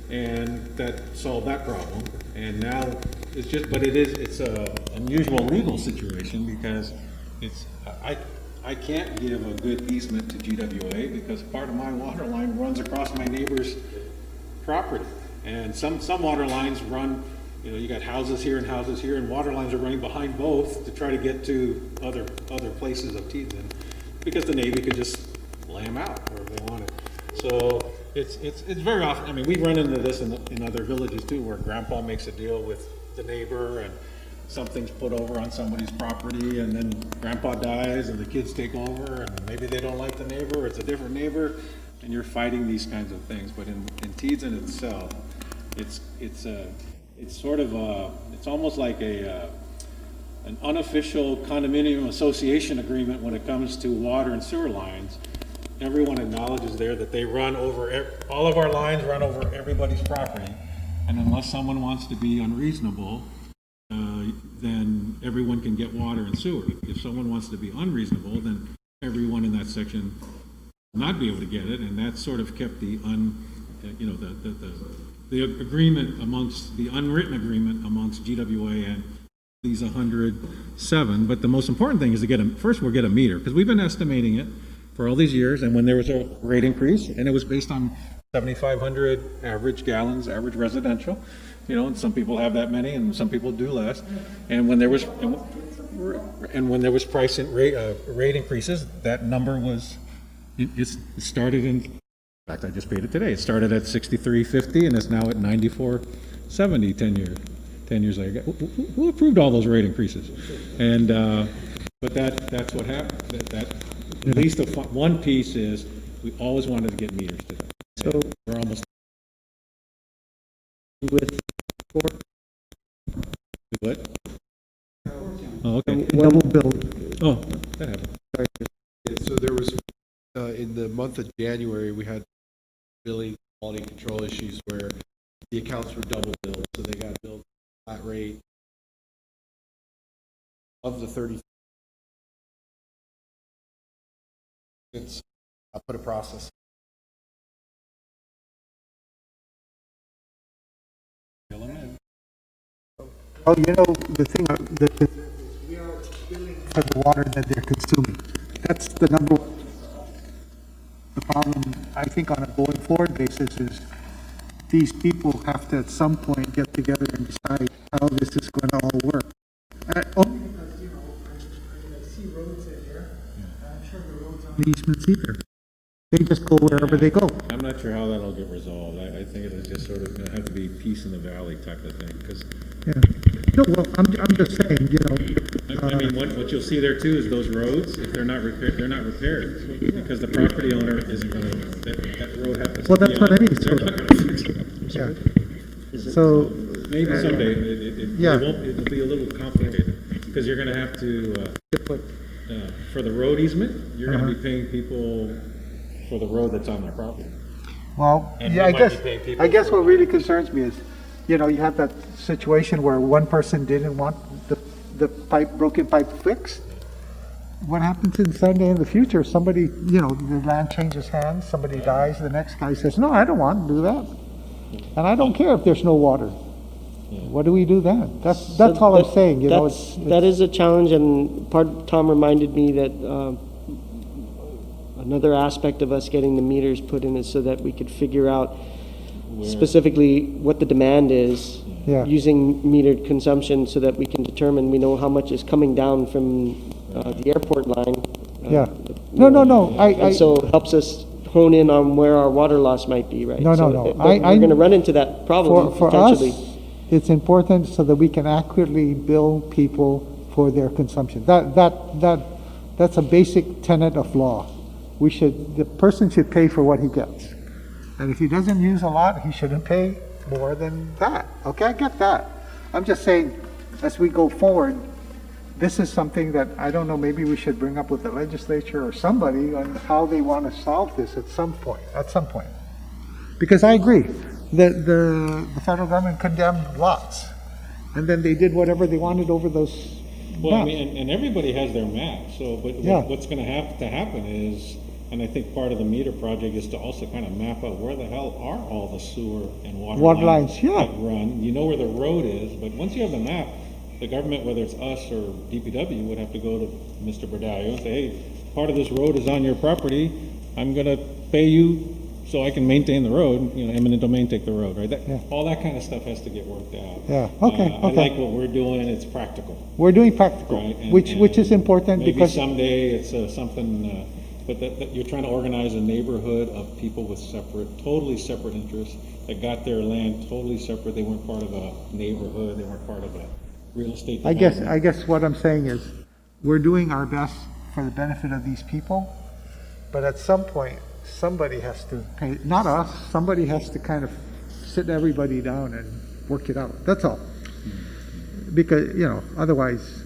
Speaker 3: And that solved that problem. And now it's a unusual legal situation because I can't give a good easement to GWA because part of my water line runs across my neighbor's property. And some water lines run, you got houses here, and water lines are running behind both to try to get to other places of Teadsden because the Navy could just lay them out wherever they wanted. So it's very often, I mean, we run into this in other villages too, where grandpa makes a deal with the neighbor and something's put over on somebody's property and then grandpa dies and the kids take over and maybe they don't like the neighbor or it's a different neighbor and you're fighting these kinds of things. But in Teadsden itself, it's sort of it's almost like an unofficial condominium association agreement when it comes to water and sewer lines. Everyone acknowledges there that they run over, all of our lines run over everybody's property. And unless someone wants to be unreasonable, then everyone can get water and sewer. If someone wants to be unreasonable, then everyone in that section will not be able to get it. And that sort of kept the agreement amongst, the unwritten agreement amongst GWA and these 107. But the most important thing is to first we'll get a meter, because we've been estimating it for all these years, and when there was a rate increase, and it was based on 7,500 average gallons, average residential, and some people have that many, and some people do less. And when there was price and rate increases, that number was it started in fact I just paid it today. It started at 63.50 and it's now at 94.70 10 years later. Who approved all those rate increases? And but that's what happened. That at least one piece is we always wanted to get meters today.
Speaker 1: So
Speaker 3: We're almost
Speaker 1: with
Speaker 3: what? Oh, okay.
Speaker 1: double bill.
Speaker 3: Oh, that happened.
Speaker 7: So there was, in the month of January, we had billing quality control issues where the accounts were double billed, so they got billed flat rate of the 30. I put a process.
Speaker 1: Oh, the thing, that we are billing for the water that they're consuming. That's the number one. The problem, I think, on a going forward basis is these people have to at some point get together and decide how this is going to all work. Only because, I see roads in here, and I'm sure the roads on the easements either. They just go wherever they go.
Speaker 3: I'm not sure how that'll get resolved. I think it'll just sort of have to be peace in the valley type of thing, because
Speaker 1: Yeah. No, well, I'm just saying,
Speaker 3: I mean, what you'll see there too is those roads, if they're not repaired, because the property owner isn't gonna, that road happens to
Speaker 1: Well,
Speaker 3: be
Speaker 1: that's what
Speaker 3: on-
Speaker 1: I mean,
Speaker 3: they're
Speaker 1: so-
Speaker 3: not gonna fix it.
Speaker 1: yeah. So,
Speaker 3: Maybe someday, it
Speaker 1: Yeah.
Speaker 3: won't, it'll be a little complicated, because you're gonna have to, for the road easement, you're gonna be paying people for the road that's on their property.
Speaker 1: well,
Speaker 3: And
Speaker 1: yeah,
Speaker 3: we might be paying people
Speaker 1: I guess
Speaker 3: for
Speaker 1: what really concerns me is, you have that situation where one person didn't want the broken pipe fixed. What happens in Sunday in the future? Somebody, the land changes hands, somebody dies, the next guy says, no, I don't want to do that. And I don't care if there's no water. What do we do then? That's all I'm saying,
Speaker 2: That is a challenge, and Tom reminded me that another aspect of us getting the meters put in is so that we could figure out specifically what the demand is,
Speaker 1: Yeah.
Speaker 2: using metered consumption so that we can determine, we know how much is coming down from the airport line.
Speaker 1: Yeah. No.
Speaker 2: And so it helps us hone in on where our water loss might be, right?
Speaker 1: No.
Speaker 2: We're going to run into that problem
Speaker 1: For
Speaker 2: potentially.
Speaker 1: us, It's important so that we can accurately bill people for their consumption. That's a basic tenet of law. The person should pay for what he gets. And if he doesn't use a lot, he shouldn't pay more than that. Okay, I get that. I'm just saying, as we go forward, this is something that, I don't know, maybe we should bring up with the legislature or somebody on how they want to solve this at some point. Because I agree, the federal government condemned lots, and then they did whatever they wanted over those
Speaker 3: Well, I
Speaker 1: maps.
Speaker 3: mean, and everybody has their map, so, but
Speaker 1: Yeah.
Speaker 3: what's gonna have to happen is, and I think part of the meter project is to also kind of map out where the hell are all the sewer and water
Speaker 1: Water
Speaker 3: lines
Speaker 1: lines, yeah.
Speaker 3: that run. You know where the road is, but once you have the map, the government, whether it's us or DPW, would have to go to Mr. Berdallo and say, hey, part of this road is on your property, I'm gonna pay you so I can maintain the road, you know, eminent domain, take the road, right?
Speaker 1: Yeah.
Speaker 3: All that kind of stuff has to get worked out.
Speaker 1: Yeah, okay,
Speaker 3: I
Speaker 1: okay.
Speaker 3: like what we're doing, it's practical.
Speaker 1: We're doing practical,
Speaker 3: Right, and-
Speaker 1: which is
Speaker 3: and
Speaker 1: important
Speaker 3: maybe
Speaker 1: because,
Speaker 3: someday it's something, but that you're trying to organize a neighborhood of people with totally separate interests that got their land totally separate. They weren't part of a neighborhood. They weren't part of a real estate.
Speaker 1: I
Speaker 3: development.
Speaker 1: guess what I'm saying is, we're doing our best for the benefit of these people, but at some point, somebody has to pay, not us, somebody has to kind of sit everybody down and work it out. That's all. Because, you know, otherwise,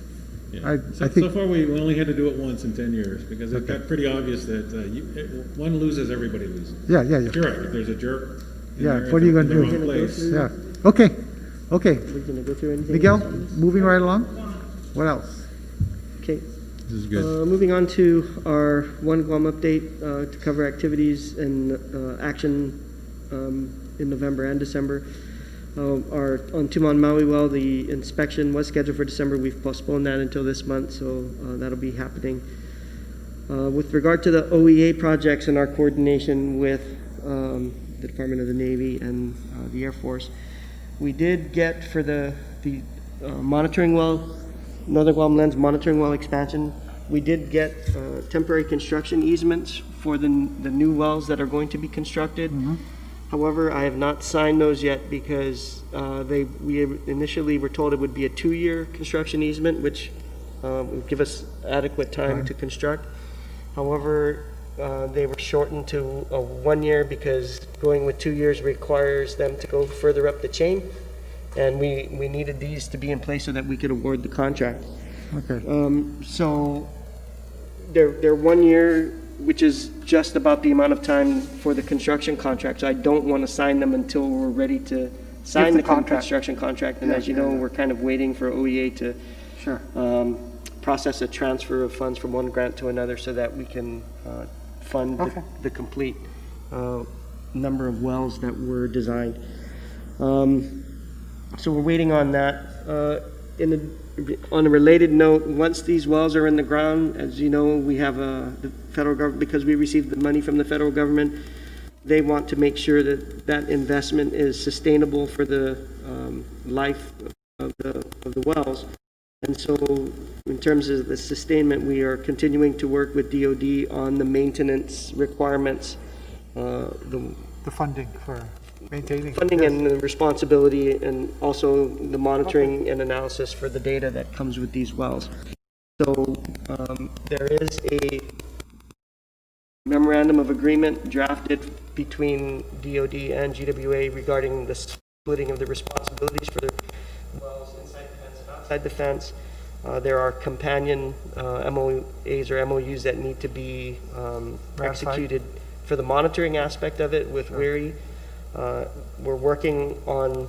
Speaker 3: Yeah.
Speaker 1: I
Speaker 3: So
Speaker 1: think,
Speaker 3: far, we only had to do it once in 10 years because it got pretty obvious that one loses, everybody loses.
Speaker 1: yeah.
Speaker 3: You're right. If there's a jerk. in
Speaker 1: Yeah,
Speaker 3: there
Speaker 1: what are you
Speaker 3: in
Speaker 1: gonna
Speaker 3: the
Speaker 1: do?
Speaker 3: wrong place,
Speaker 1: Yeah, okay.
Speaker 2: We're gonna go through anything?
Speaker 1: Miguel,
Speaker 2: else on this?
Speaker 1: moving right along? What else?
Speaker 2: Okay.
Speaker 3: This is good.
Speaker 2: Moving on to our One Guam update to cover activities and action in November and December. On Tumon Maui well, the inspection was scheduled for December. We've postponed that until this month, so that'll be happening. With regard to the OEA projects and our coordination with the Department of the Navy and the Air Force, we did get for the monitoring well, Northern Guam Lens monitoring well expansion, we did get temporary construction easements for the new wells that are going to be constructed. However, I have not signed those yet because we initially were told it would be a 2-year construction easement, which would give us adequate time to construct. However, they were shortened to a 1 year because going with 2 years requires them to go further up the chain. And we needed these to be in place so that we could award the contract.
Speaker 1: Okay,
Speaker 2: So they're 1 year, which is just about the amount of time for the construction contract. So I don't want to sign them until we're ready to sign
Speaker 1: the
Speaker 2: the
Speaker 1: contract.
Speaker 2: construction contract. And
Speaker 1: Yeah,
Speaker 2: as you
Speaker 1: yeah,
Speaker 2: know,
Speaker 1: yeah.
Speaker 2: we're kind of waiting for OEA to
Speaker 1: sure.
Speaker 2: process a transfer of funds from one grant to another so that we can fund
Speaker 1: Okay.
Speaker 2: the complete number of wells that were designed. So we're waiting on that. On a related note, once these wells are in the ground, as you know, we have the federal government, because we received the money from the federal government, they want to make sure that that investment is sustainable for the life of the wells. And so in terms of the sustainment, we are continuing to work with DOD on the maintenance requirements,
Speaker 1: The funding for maintaining.
Speaker 2: funding
Speaker 1: Yes.
Speaker 2: and the responsibility, and also the monitoring and analysis for the data that comes with these wells. So there is a memorandum of agreement drafted between DOD and GWA regarding the splitting of the responsibilities for the wells inside the fence and outside the fence. There are companion MOAs or MOUs that need to be
Speaker 1: Ratified.
Speaker 2: executed for the monitoring aspect of it with WERI. We're working on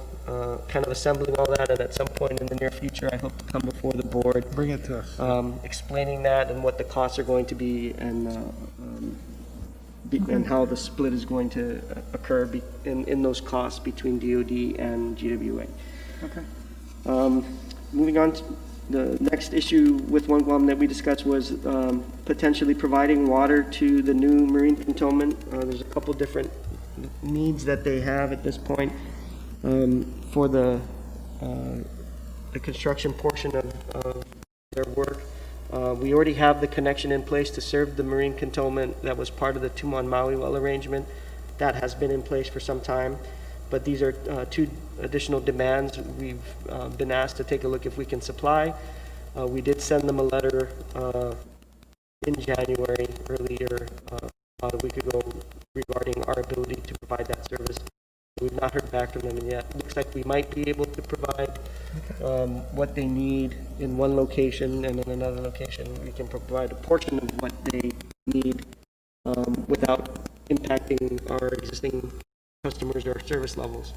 Speaker 2: kind of assembling all that, and at some point in the near future, I hope to come before the board
Speaker 1: Bring it to us.
Speaker 2: explaining that and what the costs are going to be and how the split is going to occur in those costs between DOD and GWA.
Speaker 1: Okay.
Speaker 2: Moving on to the next issue with One Guam that we discussed was potentially providing water to the new marine cantonment. There's a couple different needs that they have at this point for the construction portion of their work. We already have the connection in place to serve the marine cantonment that was part of the Tumon Maui well arrangement. That has been in place for some time. but these are two additional demands we've been asked to take a look if we can supply. We did send them a letter in January, earlier, about a week ago, regarding our ability to provide that service. We've not heard back from them yet. Looks like we might be able to provide what they need in one location, and in another location, we can provide a portion of what they need without impacting our existing customers or service levels.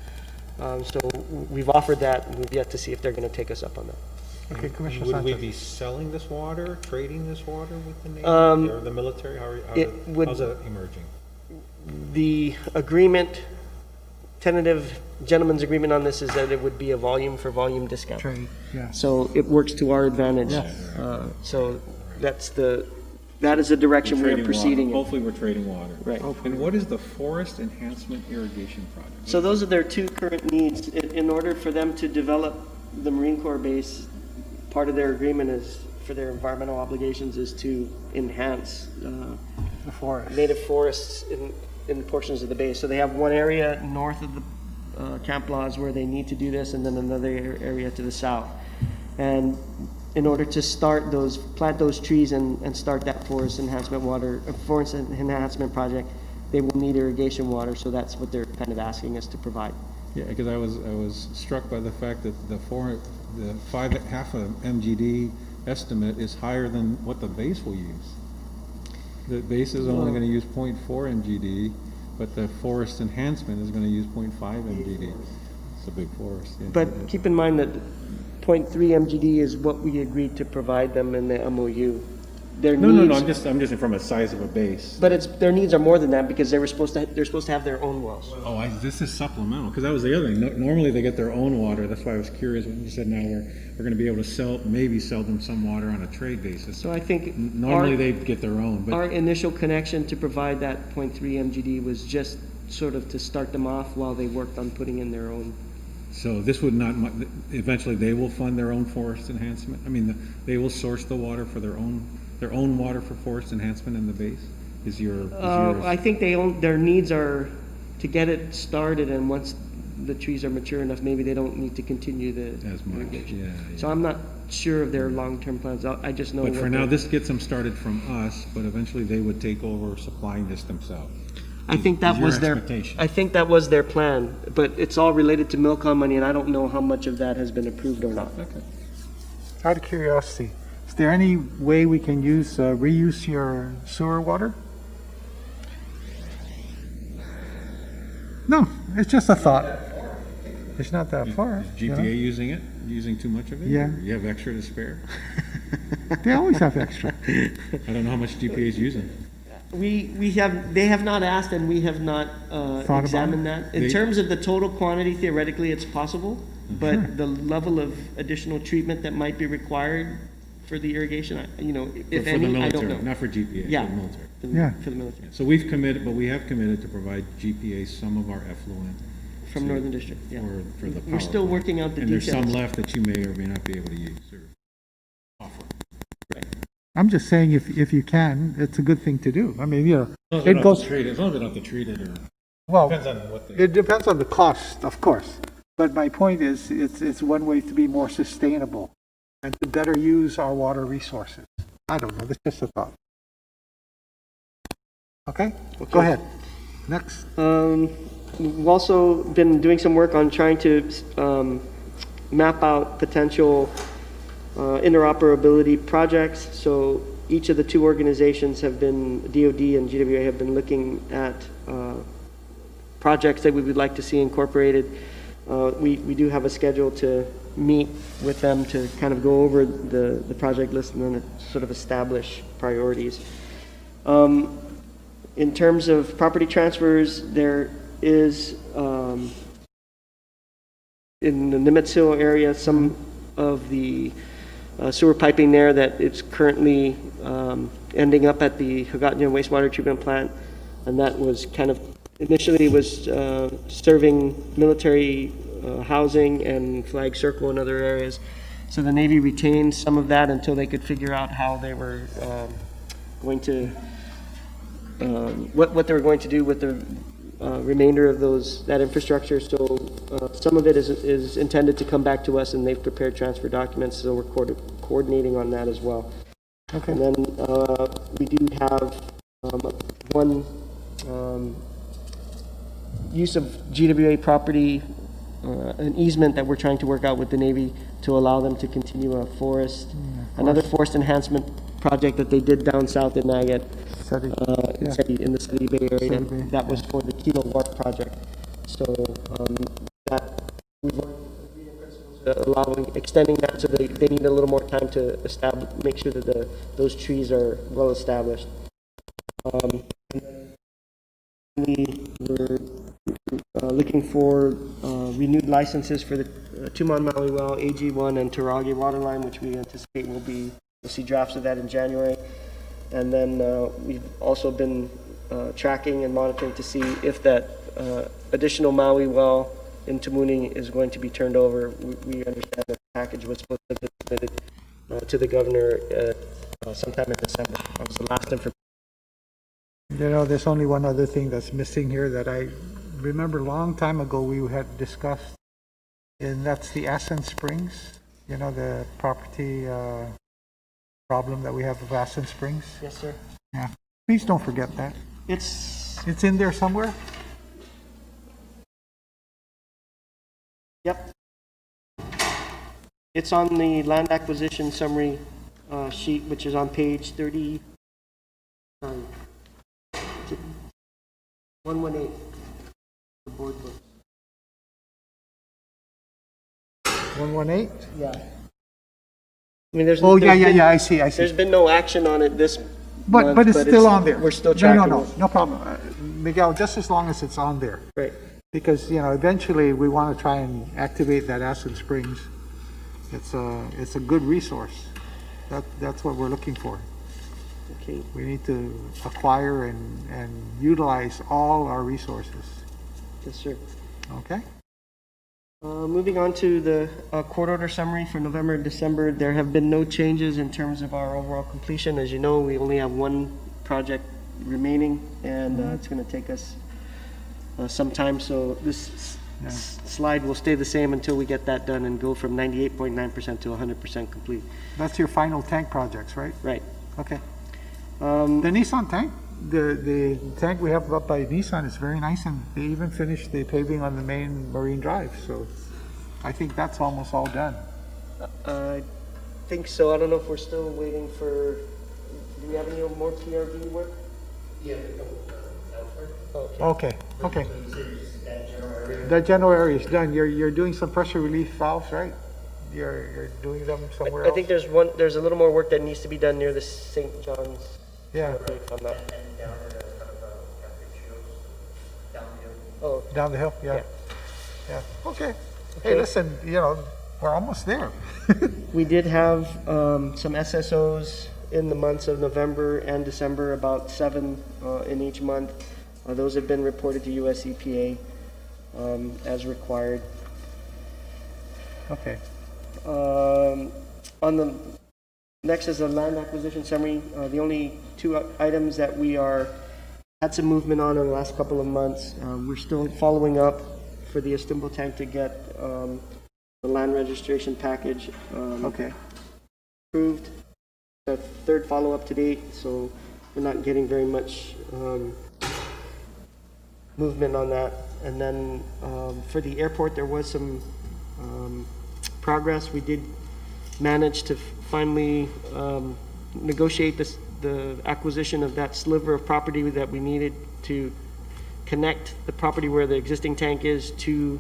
Speaker 2: So we've offered that, and we've yet to see if they're going to take us up on that.
Speaker 1: Okay, Commissioner
Speaker 3: Would we
Speaker 1: Sanchez.
Speaker 3: be selling this water, trading this water with the Navy or the military? How's that emerging?
Speaker 2: The agreement, tentative gentleman's agreement on this is that it would be a volume for volume discount.
Speaker 1: Trade, yeah.
Speaker 2: So it works to our advantage. So that is the direction we are
Speaker 3: Trading
Speaker 2: proceeding
Speaker 3: water.
Speaker 2: in.
Speaker 3: Hopefully, we're trading water.
Speaker 2: Right.
Speaker 3: And what is the forest enhancement irrigation project?
Speaker 2: So those are their two current needs. In order for them to develop the Marine Corps base, part of their agreement is, for their environmental obligations, is to enhance
Speaker 1: The forest.
Speaker 2: native forests in portions of the base. So they have one area north of the Camp Laws where they need to do this, and then another area to the south. And in order to plant those trees and start that forest enhancement project, they will need irrigation water, so that's what they're kind of asking us to provide.
Speaker 3: Yeah, because I was struck by the fact that the half of MGD estimate is higher than what the base will use. The base is only going to use 0.4 MGD, but the forest enhancement is going to use 0.5 MGD. It's a big forest. Yeah.
Speaker 2: But keep in mind that 0.3 MGD is what we agreed to provide them in the MOU. Their
Speaker 3: No,
Speaker 2: needs,
Speaker 3: I'm just from a size of a base.
Speaker 2: but their needs are more than that, because they're supposed to have their own wells.
Speaker 3: Oh, this is supplemental, because that was the other thing. Normally, they get their own water. That's why I was curious when you said now we're going to be able to maybe sell them some water on a trade basis.
Speaker 2: So I think
Speaker 3: Normally, they get their own, but
Speaker 2: our initial connection to provide that 0.3 MGD was just sort of to start them off while they worked on putting in their own.
Speaker 3: so this would not, eventually, they will fund their own forest enhancement? I mean, they will source the water for their own water for forest enhancement in the base? Is yours?
Speaker 2: I think their needs are to get it started, and once the trees are mature enough, maybe they don't need to continue the
Speaker 3: As much,
Speaker 2: irrigation.
Speaker 3: yeah.
Speaker 2: So I'm not sure of their long-term plans. I just know.
Speaker 3: But
Speaker 2: what
Speaker 3: for now,
Speaker 2: they're-
Speaker 3: this gets them started from us, but eventually they would take over supplying this themselves.
Speaker 2: I think that
Speaker 3: is your
Speaker 2: was their.
Speaker 3: expectation.
Speaker 2: I think that was their plan, but it's all related to Milcom money, and I don't know how much of that has been approved or not.
Speaker 3: Okay.
Speaker 1: Out of curiosity, is there any way we can reuse your sewer water? No, it's just a thought. It's not that far.
Speaker 3: Is
Speaker 1: you know?
Speaker 3: GPA using it? Using too much of it?
Speaker 1: Yeah.
Speaker 3: Or you have extra to spare?
Speaker 1: They always have extra.
Speaker 3: I don't know how much GPA is using.
Speaker 2: They have not asked, and we have not
Speaker 1: about
Speaker 2: examined
Speaker 1: it?
Speaker 2: that. In
Speaker 3: They-
Speaker 2: terms of the total quantity, theoretically, it's possible,
Speaker 1: Mm-hmm.
Speaker 2: but the level of additional treatment that might be required for the irrigation, if
Speaker 3: For the
Speaker 2: any, I don't
Speaker 3: military,
Speaker 2: know.
Speaker 3: not for GPA, for
Speaker 2: Yeah.
Speaker 3: the military.
Speaker 1: Yeah.
Speaker 2: For the military,
Speaker 3: So we've committed, but we have committed to provide GPA some of our effluent.
Speaker 2: from
Speaker 3: to-
Speaker 2: Northern District, yeah.
Speaker 3: For the
Speaker 2: We're
Speaker 3: power
Speaker 2: still
Speaker 3: plant.
Speaker 2: working out the
Speaker 3: And there's some
Speaker 2: details.
Speaker 3: left that you may or may not be able to use or offer.
Speaker 1: I'm just saying, if you can, it's a good thing to do. I mean,
Speaker 3: As long as they
Speaker 1: it
Speaker 3: don't
Speaker 1: goes,
Speaker 3: have to treat it, as long as they don't have to treat it, or,
Speaker 1: well,
Speaker 3: depends on what they.
Speaker 1: it depends on the cost, of course. But my point is, it's one way to be more sustainable and to better use our water resources. I don't know, that's just a thought. Okay, go ahead. Next.
Speaker 2: We've also been doing some work on trying to map out potential interoperability projects. So each of the two organizations have been, DOD and GWA, have been looking at projects that we would like to see incorporated. We do have a schedule to meet with them to kind of go over the project list and then sort of establish priorities. In terms of property transfers, there is, in the Nimitz Hill area, some of the sewer piping there that it's currently ending up at the Hagåtña wastewater treatment plant, and that was kind of, initially was serving military housing and Flag Circle and other areas. So the Navy retained some of that until they could figure out how they were going to, what they were going to do with the remainder of that infrastructure. So some of it is intended to come back to us, and they've prepared transfer documents, so we're coordinating on that as well.
Speaker 1: Okay.
Speaker 2: And then we do have one use of GWA property, an easement that we're trying to work out with the Navy to allow them to continue a forest, another forest enhancement project that they did down south in Nagat,
Speaker 1: Study.
Speaker 2: in the City Bay area.
Speaker 1: City Bay.
Speaker 2: That was for the Kilo Wharf project. So that we've worked with the principals, extending that so they need a little more time to make sure that those trees are well established. We were looking for renewed licenses for the Tumon Maui Well, AG1, and Taragi Waterline, which we anticipate we'll see drafts of that in January. And then we've also been tracking and monitoring to see if that additional Maui well in Tamuning is going to be turned over. We understand that the package was supposed to be submitted to the governor sometime in December. That was the last information.
Speaker 1: You know, there's only one other thing that's missing here that I remember a long time ago we had discussed, and that's the Ascent Springs, you know, the property problem that we have with Ascent Springs.
Speaker 2: Yes, sir.
Speaker 1: Yeah. Please don't forget that.
Speaker 2: It's,
Speaker 1: It's in there somewhere?
Speaker 2: yep. It's on the land acquisition summary sheet, which is on page 30. 118. The board book.
Speaker 1: 118?
Speaker 2: Yeah. I mean, there's.
Speaker 1: Oh,
Speaker 2: there's been-
Speaker 1: I see.
Speaker 2: There's been no action on it this
Speaker 1: But
Speaker 2: month,
Speaker 1: it's still on there.
Speaker 2: We're still tracking
Speaker 1: No,
Speaker 2: it.
Speaker 1: no problem. Miguel, just as long as it's on there.
Speaker 2: Right.
Speaker 1: Because, you know, eventually we want to try and activate that Ascent Springs. It's a good resource. That's what we're looking for.
Speaker 2: Okay.
Speaker 1: We need to acquire and utilize all our resources.
Speaker 2: Yes, sir.
Speaker 1: Okay?
Speaker 2: Moving on to the court order summary for November and December, there have been no changes in terms of our overall completion. As you know, we only have one project remaining, and it's going to take us some time. So this slide will stay the same until we get that done and go from 98.9% to 100% complete.
Speaker 1: That's your final tank projects, right?
Speaker 2: Right.
Speaker 1: Okay. The Nissan tank, the tank we have up by Nissan is very nice, and they even finished the paving on the main Marine Drive, so I think that's almost all done.
Speaker 2: I think so. I don't know if we're still waiting for, do we have any more PRV work?
Speaker 1: Okay, okay. That general area is done. You're doing some pressure relief valves, right? You're doing them somewhere
Speaker 2: I
Speaker 1: else?
Speaker 2: think there's a little more work that needs to be done near the St. John's.
Speaker 1: Yeah,
Speaker 2: On that. Oh,
Speaker 1: down the hill, yeah.
Speaker 2: Yeah.
Speaker 1: Yeah, okay. Hey, listen, you know, we're almost there.
Speaker 2: we did have some SSOs in the months of November and December, about 7 in each month. Those have been reported to US EPA as required.
Speaker 1: Okay.
Speaker 2: On the next is the land acquisition summary. The only two items that we had some movement on in the last couple of months. We're still following up for the Estimbo tank to get the land registration package
Speaker 1: Okay.
Speaker 2: approved. The third follow-up to date, so we're not getting very much movement on that. And then for the airport, there was some progress. We did manage to finally negotiate the acquisition of that sliver of property that we needed to connect the property where the existing tank is to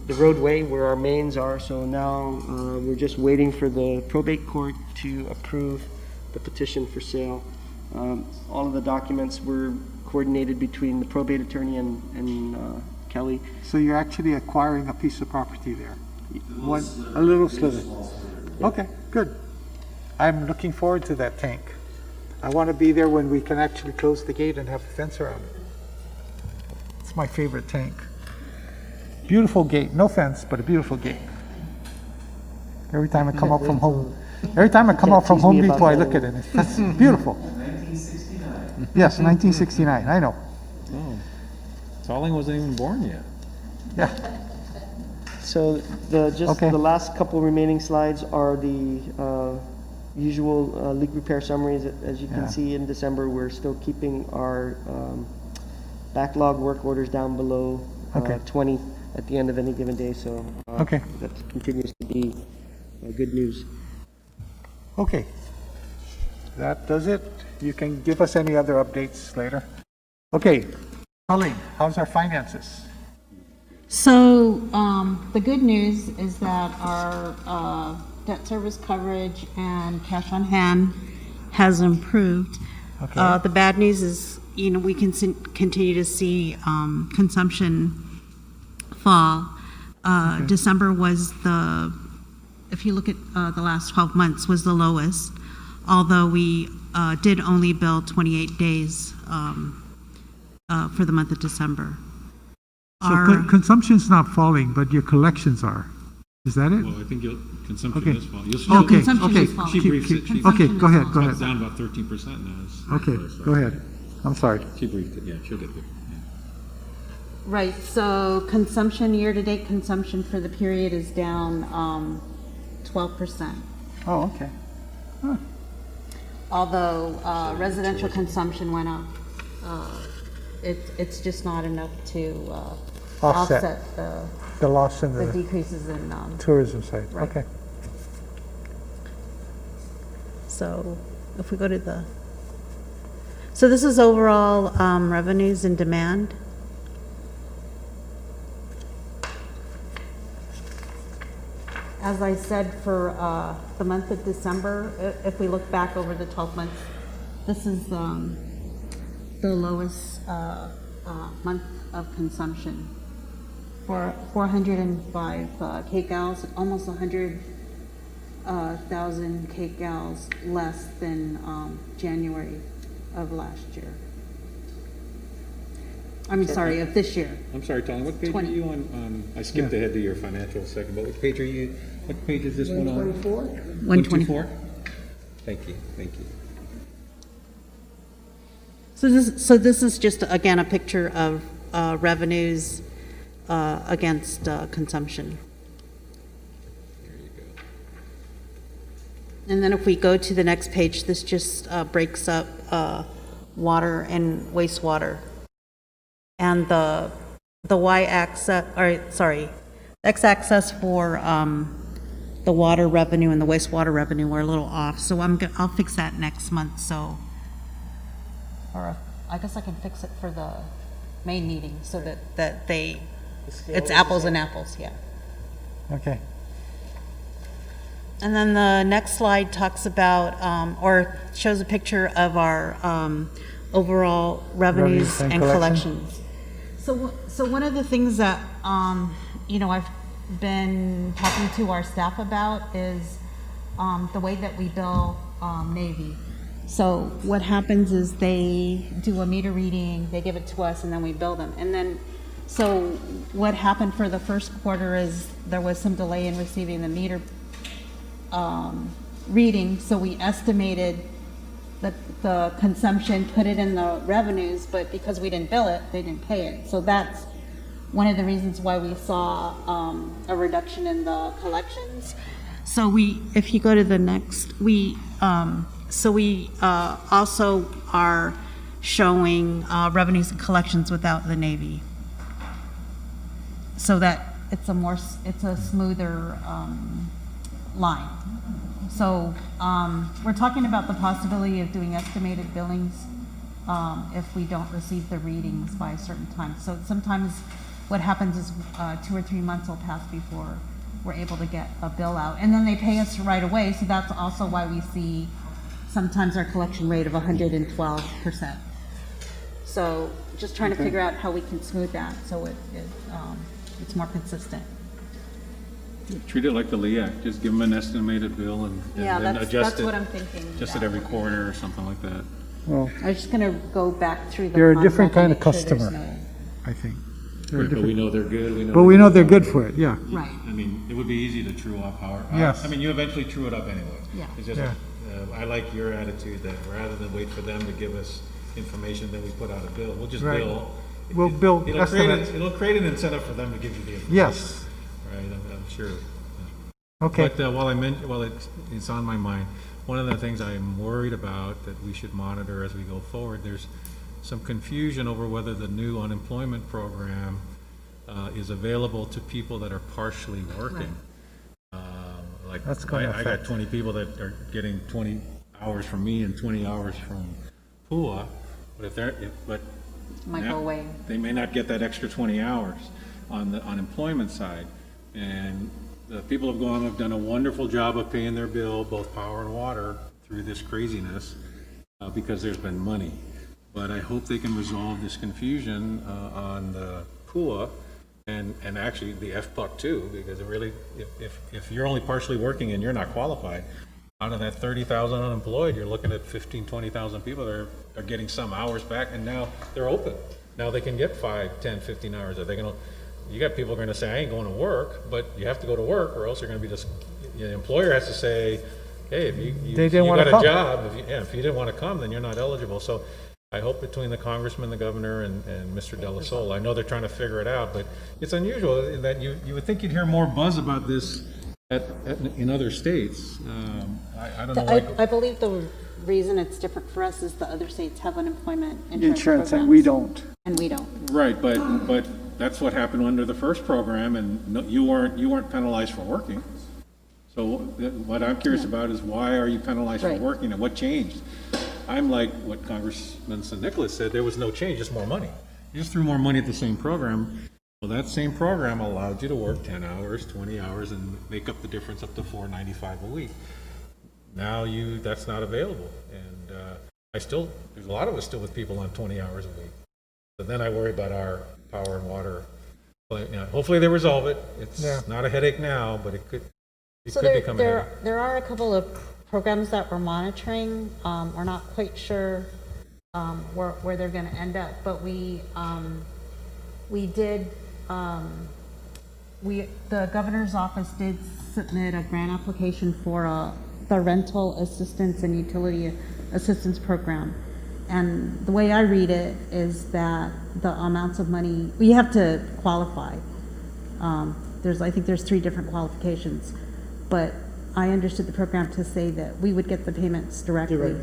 Speaker 2: the roadway where our mains are. So now we're just waiting for the probate court to approve the petition for sale. All of the documents were coordinated between the probate attorney and Kelly.
Speaker 1: So you're actually acquiring a piece of property there? A little sliver. Okay, good. I'm looking forward to that tank. I want to be there when we can actually close the gate and have a fence around it. It's my favorite tank. Beautiful gate, no fence, but a beautiful gate. Every time I come up from home,
Speaker 2: tease me about
Speaker 1: Depot, I
Speaker 2: that
Speaker 1: look at it. It's beautiful. Yes, 1969. I know.
Speaker 3: Tolling wasn't even born yet.
Speaker 2: So just
Speaker 1: Okay.
Speaker 2: the last couple remaining slides are the usual leak repair summaries. As you
Speaker 1: Yeah.
Speaker 2: can see, in December, we're still keeping our backlog work orders down below
Speaker 1: Okay.
Speaker 2: 20 at the end of any given day, so
Speaker 1: Okay.
Speaker 2: that continues to be good news.
Speaker 1: Okay. That does it. You can give us any other updates later. Okay. Colleen, how's our finances?
Speaker 8: So, the good news is that our debt service coverage and cash on hand has improved.
Speaker 1: Okay.
Speaker 8: The bad news is, we can continue to see consumption fall. December was if you look at the last 12 months, was the lowest, although we did only bill 28 days for the month of December.
Speaker 9: So consumption's not falling, but your collections are. Is that it?
Speaker 3: Well, I think consumption
Speaker 9: Okay.
Speaker 3: is falling.
Speaker 8: No,
Speaker 9: Okay,
Speaker 8: consumption
Speaker 9: okay.
Speaker 8: is falling.
Speaker 3: She briefed it. She-
Speaker 9: Okay, go ahead, go
Speaker 3: It's
Speaker 9: ahead.
Speaker 3: down about 13% now.
Speaker 9: Okay, go ahead. I'm sorry.
Speaker 3: She briefed it, yeah, she'll get there. Yeah.
Speaker 8: Right, so consumption, year-to-date consumption for the period is down 12%.
Speaker 1: Oh, okay.
Speaker 8: Although residential consumption went up. It's just not enough to
Speaker 1: Offset.
Speaker 8: offset
Speaker 1: The loss in
Speaker 8: the
Speaker 1: the
Speaker 8: decreases in,
Speaker 1: tourism side.
Speaker 8: Right.
Speaker 1: Okay.
Speaker 8: so if we go to so this is overall revenues and demand. As I said, for the month of December, if we look back over the 12 months, this is the lowest month of consumption. For 405 cake gallons, almost 100,000 cake gallons less than January of last year. I mean, sorry, of this year.
Speaker 3: I'm sorry, Tom, what page are
Speaker 8: 20.
Speaker 3: you on? I skipped ahead to your financial second, but what page are you, what page is this one on? 124? Thank you, thank you.
Speaker 8: So this is just, again, a picture of revenues against consumption.
Speaker 3: There you go.
Speaker 8: And then if we go to the next page, this just breaks up water and wastewater. And the y-axis, x-axis for the water revenue and the wastewater revenue were a little off. So I'll fix that next month. So, or I guess I can fix it for the May meeting so that it's apples and apples, yeah.
Speaker 1: Okay.
Speaker 8: And then the next slide talks about, or shows a picture of our overall revenues and collections. So one of the things that, I've been talking to our staff about is the way that we bill Navy. So what happens is they do a meter reading, they give it to us, and then we bill them. And then, so what happened for the first quarter is there was some delay in receiving the meter reading, so we estimated the consumption, put it in the revenues, but because we didn't bill it, they didn't pay it. So that's one of the reasons why we saw a reduction in the collections. So if you go to the next, we also are showing revenues and collections without the Navy, so that it's a smoother line. So we're talking about the possibility of doing estimated billings if we don't receive the readings by a certain time. So sometimes what happens is 2 or 3 months will pass before we're able to get a bill out. And then they pay us right away, so that's also why we see sometimes our collection rate of 112%. So just trying to figure out how we can smooth that so it's more consistent.
Speaker 3: Treat it like the LEAC, just give them an estimated bill and
Speaker 8: Yeah,
Speaker 3: then
Speaker 8: that's
Speaker 3: adjust it.
Speaker 8: what I'm thinking.
Speaker 3: Adjust it every quarter or something like that.
Speaker 1: Well,
Speaker 8: I'm just gonna go back through the.
Speaker 1: you're a different
Speaker 8: contract
Speaker 1: kind
Speaker 8: and
Speaker 1: of
Speaker 8: make sure
Speaker 1: customer,
Speaker 8: there's
Speaker 1: I think.
Speaker 3: But we know they're good,
Speaker 9: But we know they're good for it, yeah.
Speaker 8: no- Right,
Speaker 3: I mean, it would be easy to true up power.
Speaker 1: Yes.
Speaker 3: I mean, you eventually true it up anyway.
Speaker 8: Yeah.
Speaker 3: It's just,
Speaker 1: Yeah.
Speaker 3: I like your attitude that rather than wait for them to give us information, then we put out a bill. We'll just
Speaker 1: Right.
Speaker 3: bill,
Speaker 1: we'll build
Speaker 3: It'll create,
Speaker 1: estimates.
Speaker 3: it'll create an incentive for them to give you the information.
Speaker 1: Yes,
Speaker 3: Right, I'm sure.
Speaker 1: okay.
Speaker 3: But while it's on my mind, one of the things I'm worried about that we should monitor as we go forward, there's some confusion over whether the new unemployment program is available to people that are partially working. Like,
Speaker 1: That's gonna
Speaker 3: I got
Speaker 1: affect.
Speaker 3: 20 people that are getting 20 hours from me and 20 hours from PUA, but
Speaker 8: Might
Speaker 3: now
Speaker 8: go away.
Speaker 3: they may not get that extra 20 hours on the unemployment side. And the people have done a wonderful job of paying their bill, both power and water, through this craziness, because there's been money. But I hope they can resolve this confusion on the PUA and actually the FPUC too, because it really, if you're only partially working and you're not qualified, out of that 30,000 unemployed, you're looking at 15, 20,000 people that are getting some hours back, and now they're open. Now they can get 5, 10, 15 hours. Are they gonna, you got people going to say, I ain't going to work, but you have to go to work or else you're going to be just, the employer has to say, hey, if you
Speaker 1: They didn't
Speaker 3: you
Speaker 1: wanna
Speaker 3: got a
Speaker 1: come.
Speaker 3: job, if you didn't want to come, then you're not eligible. So I hope between the congressman, the governor, and Mr. De La Soul, I know they're trying to figure it out, but it's unusual in that you would think you'd hear more buzz about this in other states. I don't know why.
Speaker 8: I believe the reason it's different for us is the other states have unemployment
Speaker 1: Insurance, and we don't.
Speaker 8: And we don't.
Speaker 3: Right, but that's what happened under the first program, and you weren't penalized for working. So what I'm curious about is why are you penalized for
Speaker 8: Right.
Speaker 3: working, and what changed? I'm like what Congressman St. Nicholas said, there was no change, just more money. You just threw more money at the same program. Well, that same program allowed you to work 10 hours, 20 hours, and make up the difference up to $4.95 a week. Now that's not available, and there's a lot of us still with people on 20 hours a week. But then I worry about our power and water. But, you know, hopefully they resolve it. It's
Speaker 1: Yeah.
Speaker 3: not a headache now, but it could
Speaker 8: So
Speaker 3: become a headache.
Speaker 8: there are a couple of programs that we're monitoring. We're not quite sure where they're going to end up, but the governor's office did submit a grant application for the rental assistance and utility assistance program. And the way I read it is that the amounts of money, we have to qualify. I think there's 3 different qualifications, but I understood the program to say that we would get the payments directly.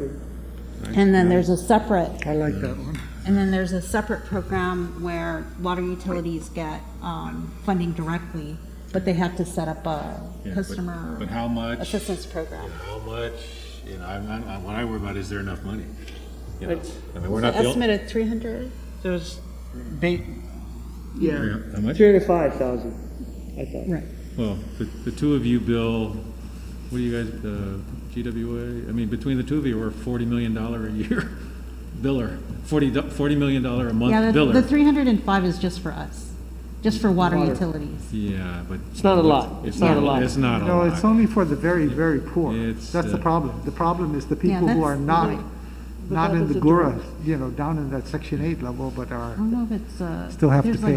Speaker 8: And then there's a separate,
Speaker 1: I like that one.
Speaker 8: and then there's a separate program where water utilities get funding directly, but they have to set up a
Speaker 3: Yeah,
Speaker 8: customer
Speaker 3: but how much?
Speaker 8: assistance program.
Speaker 3: How much? You know, what I worry about is there enough money? You know, I mean, we're not the only.
Speaker 8: Estimated 300?
Speaker 2: There's,
Speaker 6: Ba-
Speaker 2: yeah,
Speaker 3: How much?
Speaker 2: 305,000, I thought.
Speaker 8: Right.
Speaker 3: Well, the two of you, Bill, what do you guys, GWA? I mean, between the two of you, we're $40 million a year biller, $40 million a month
Speaker 8: Yeah, the
Speaker 3: biller.
Speaker 8: 305 is just for us, just for water utilities.
Speaker 3: Yeah, but.
Speaker 2: It's not a lot. It's not a lot.
Speaker 3: It's not a
Speaker 1: No,
Speaker 3: lot.
Speaker 1: it's only for the very, very poor.
Speaker 3: It's,
Speaker 1: That's the problem. The problem is the people who
Speaker 8: that's
Speaker 1: are not,
Speaker 8: right.
Speaker 1: not in the GURA, down in that Section 8 level, but
Speaker 8: I
Speaker 1: are,
Speaker 8: don't know if it's,
Speaker 1: Still have to
Speaker 8: there's like-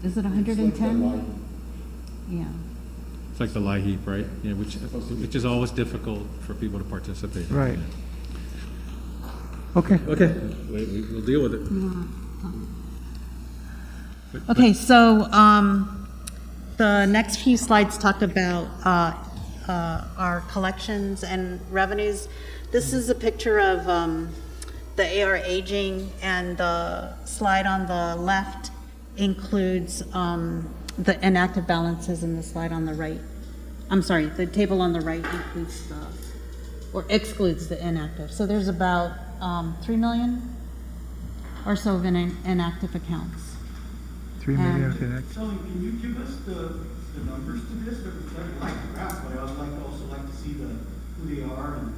Speaker 1: pay.
Speaker 8: Is it 110? Yeah.
Speaker 3: It's like the lie heap, right? Yeah, which is always difficult for people to participate in.
Speaker 1: right. Okay.
Speaker 3: Okay, we'll deal with it.
Speaker 8: Okay, so the next few slides talk about our collections and revenues. This is a picture of the AR aging, and the slide on the left includes the inactive balances, and the slide on the right. I'm sorry, the table on the right includes or excludes the inactive. So there's about 3 million or so of inactive accounts.
Speaker 1: 3 million
Speaker 8: And-
Speaker 1: connect.
Speaker 4: Tony, can you give us the numbers to this? I like the graph, but I also like to see who they are and,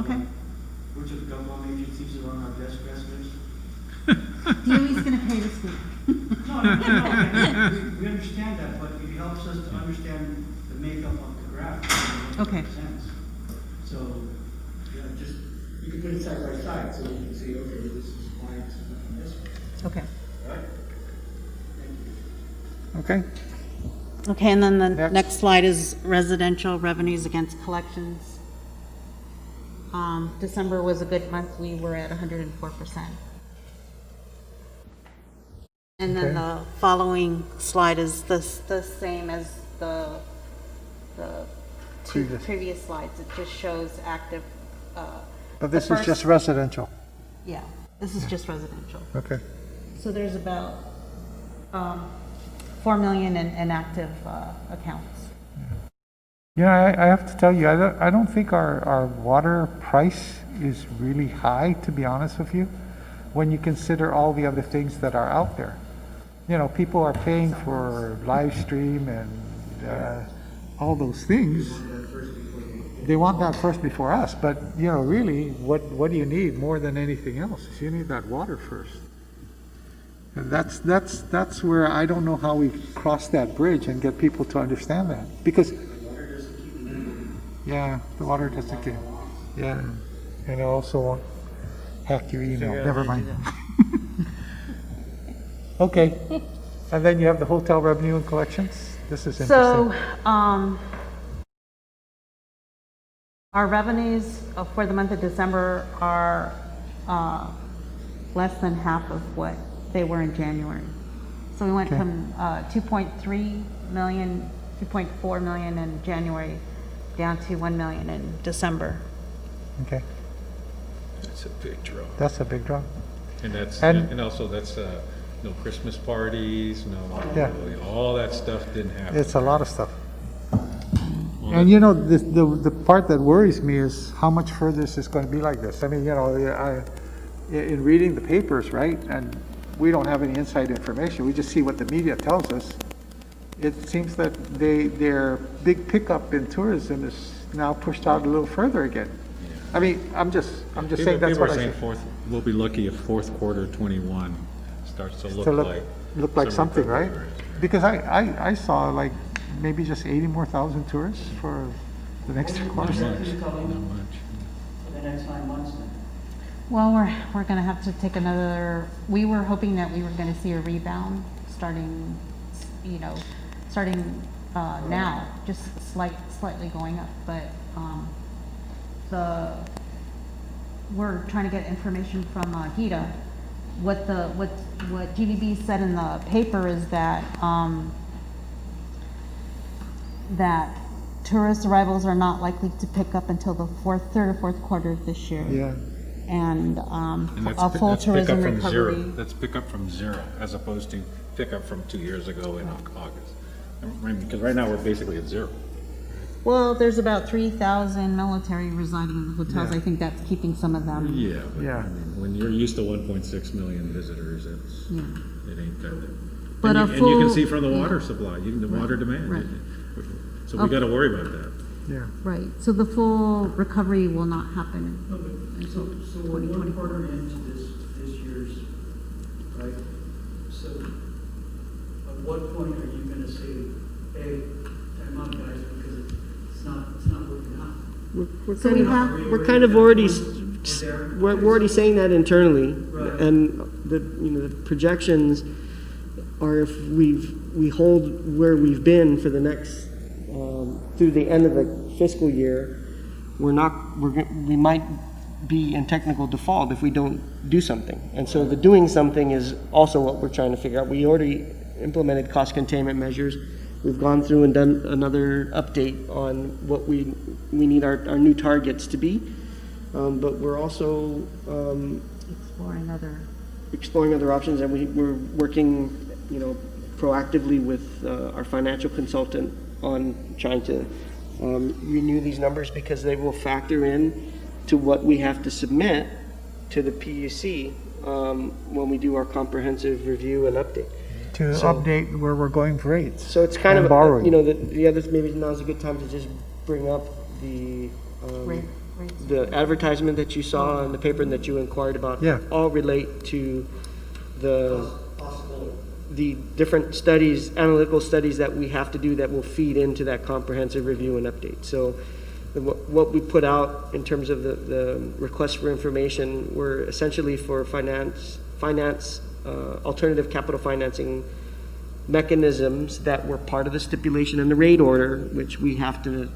Speaker 8: Okay.
Speaker 4: which of the government agencies are on our desk list.
Speaker 8: DOE's gonna pay this week.
Speaker 4: No, we understand that, but it helps us to understand the makeup of the graph. and what it
Speaker 8: Okay.
Speaker 4: represents. So, yeah, you can put it side by side so you can see, okay, this is why it's looking this way.
Speaker 8: Okay.
Speaker 1: Okay.
Speaker 8: Okay, and then the
Speaker 1: Next.
Speaker 8: next slide is residential revenues against collections. December was a good month, we were at 104%. And then the following slide is the same as the two
Speaker 1: Previous.
Speaker 8: previous slides. It just shows active,
Speaker 1: But this
Speaker 8: The
Speaker 1: is just
Speaker 8: first-
Speaker 1: residential.
Speaker 8: yeah, this is just residential.
Speaker 1: Okay.
Speaker 8: So there's about 4 million in active accounts.
Speaker 9: Yeah, I have to tell you, I don't think our water price is really high, to be honest with you, when you consider all the other things that are out there. You know, people are paying for live stream and all those things. They want that first before us, but, you know, really, what do you need more than anything else? You need that water first. And that's where I don't know how we cross that bridge and get people to understand that, because yeah, the water doesn't get, yeah, and I also won't hack your email, never mind. Okay, and then you have the hotel revenue and collections, this is interesting.
Speaker 8: So, our revenues for the month of December are less than half of what they were in January. So we went
Speaker 9: Okay.
Speaker 8: from 2.3 million, 2.4 million in January down to 1 million in December.
Speaker 9: Okay,
Speaker 3: That's a big drop.
Speaker 9: that's a big drop.
Speaker 3: And that's,
Speaker 9: And-
Speaker 3: and also that's, no Christmas parties, no,
Speaker 9: Yeah.
Speaker 3: all that stuff didn't happen.
Speaker 9: It's a lot of stuff.
Speaker 3: Well,
Speaker 9: And you know, the part that worries me is how much further this is going to be like this. I mean, you know, in reading the papers, right, and we don't have any inside information, we just see what the media tells us. It seems that their big pickup in tourism is now pushed out a little further again. I mean, I'm just saying that's
Speaker 3: People
Speaker 9: what
Speaker 3: are
Speaker 9: I
Speaker 3: saying
Speaker 9: think.
Speaker 3: we'll be lucky if fourth quarter 21 starts to look
Speaker 9: To
Speaker 3: like.
Speaker 9: look like
Speaker 3: some
Speaker 9: something, right?
Speaker 3: recovery.
Speaker 9: Because I saw like maybe just 80 more thousand tourists for the next 2 quarters.
Speaker 3: Not much.
Speaker 4: For the next 9 months now.
Speaker 8: Well, we're going to have to take another, we were hoping that we were going to see a rebound starting, now, just slightly going up, but, we're trying to get information from, HIDA. What GDB said in the paper is that, that tourist arrivals are not likely to pick up until the third or fourth quarter of this year.
Speaker 9: Yeah.
Speaker 8: And
Speaker 3: And that's
Speaker 8: a full
Speaker 3: that's pick up
Speaker 8: tourism
Speaker 3: from zero.
Speaker 8: recovery.
Speaker 3: That's pick up from zero, as opposed to pick up from 2 years ago in August. I mean, because right now we're basically at zero.
Speaker 8: Well, there's about 3,000 military residing in the hotels.
Speaker 9: Yeah.
Speaker 8: I think that's keeping some of them.
Speaker 3: Yeah. But,
Speaker 9: Yeah.
Speaker 3: I mean, when you're used to 1.6 million visitors, it ain't that.
Speaker 8: But
Speaker 3: and
Speaker 8: a
Speaker 3: you, and you can
Speaker 8: full-
Speaker 3: see from the water supply, the water demand.
Speaker 8: right.
Speaker 3: So we got to worry about that.
Speaker 9: Yeah.
Speaker 8: Right. So the full recovery will not happen
Speaker 4: Okay,
Speaker 8: until
Speaker 4: so we're 1
Speaker 8: 2020.
Speaker 4: quarter into this year's, right? So at what point are you gonna say, hey, time out, guys, because it's not working out?
Speaker 8: So we have,
Speaker 2: We're kind of already,
Speaker 4: We're
Speaker 2: we're already saying that internally.
Speaker 4: Right.
Speaker 2: And the projections are if we hold where we've been for the next, through the end of the fiscal year, we might be in technical default if we don't do something. And so the doing something is also what we're trying to figure out. We already implemented cost containment measures. We've gone through and done another update on what we need our new targets to be. But we're also exploring other options, and we're working, proactively with our financial consultant on trying to renew these numbers, because they will factor in to what we have to submit to the PUC when we do our comprehensive review and update.
Speaker 9: To
Speaker 2: So-
Speaker 9: update where we're going for rates.
Speaker 2: So it's kind
Speaker 9: And
Speaker 2: of,
Speaker 9: borrowing.
Speaker 2: the other, maybe now's a good time to just bring up the advertisement that you saw in the paper and that you inquired about.
Speaker 9: Yeah.
Speaker 2: All relate to the different studies, analytical studies that we have to do that will feed into that comprehensive review and update. So what we put out in terms of the request for information were essentially for finance, alternative capital financing mechanisms that were part of the stipulation in the rate order, which we have to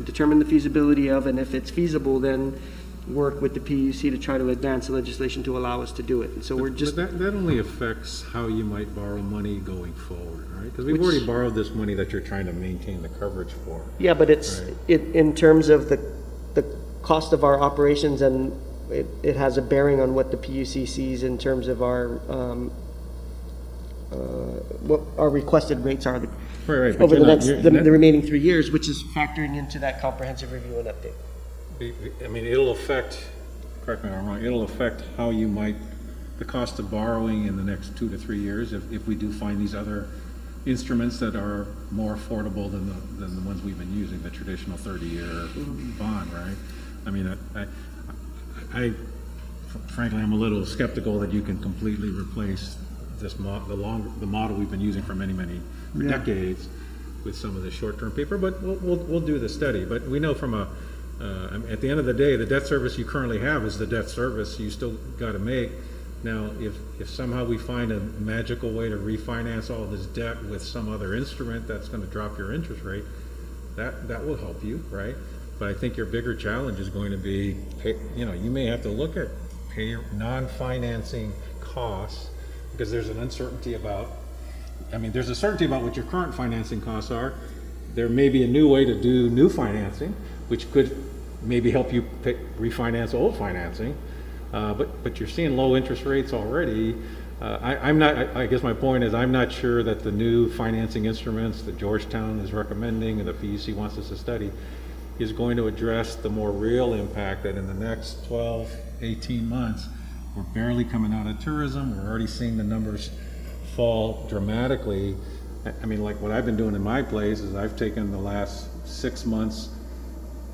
Speaker 2: determine the feasibility of, and if it's feasible, then work with the PUC to try to advance the legislation to allow us to do it. And so we're just,
Speaker 3: But that only affects how you might borrow money going forward, right? Because we've
Speaker 2: Which-
Speaker 3: already borrowed this money that you're trying to maintain the coverage for.
Speaker 2: yeah, but it's,
Speaker 3: Right.
Speaker 2: in terms of the cost of our operations, and it has a bearing on what the PUC sees in terms of our, what our requested rates are
Speaker 3: Right, but
Speaker 2: over
Speaker 3: you're
Speaker 2: the
Speaker 3: not-
Speaker 2: next,
Speaker 3: you're-
Speaker 2: the remaining 3 years, which is factoring into that comprehensive review and update.
Speaker 3: I mean, it'll affect, correct me if I'm wrong, it'll affect how you might, the cost of borrowing in the next 2 to 3 years if we do find these other instruments that are more affordable than the ones we've been using, the traditional 30-year bond, right? I mean, I frankly, I'm a little skeptical that you can completely replace this the model we've been using for many, many decades with some of the short-term paper, but we'll do the study. But we know from I mean, at the end of the day, the debt service you currently have is the debt service you still got to make. Now, if somehow we find a magical way to refinance all this debt with some other instrument that's going to drop your interest rate, that will help you, right? But I think your bigger challenge is going to be, you may have to look at non-financing costs, because there's an uncertainty about, there's a certainty about what your current financing costs are. There may be a new way to do new financing, which could maybe help you refinance old financing. But you're seeing low interest rates already. I guess my point is, I'm not sure that the new financing instruments that Georgetown is recommending and the PUC wants us to study is going to address the more real impact that in the next 12, 18 months, we're barely coming out of tourism. We're already seeing the numbers fall dramatically. I mean, like what I've been doing in my place is I've taken the last 6 months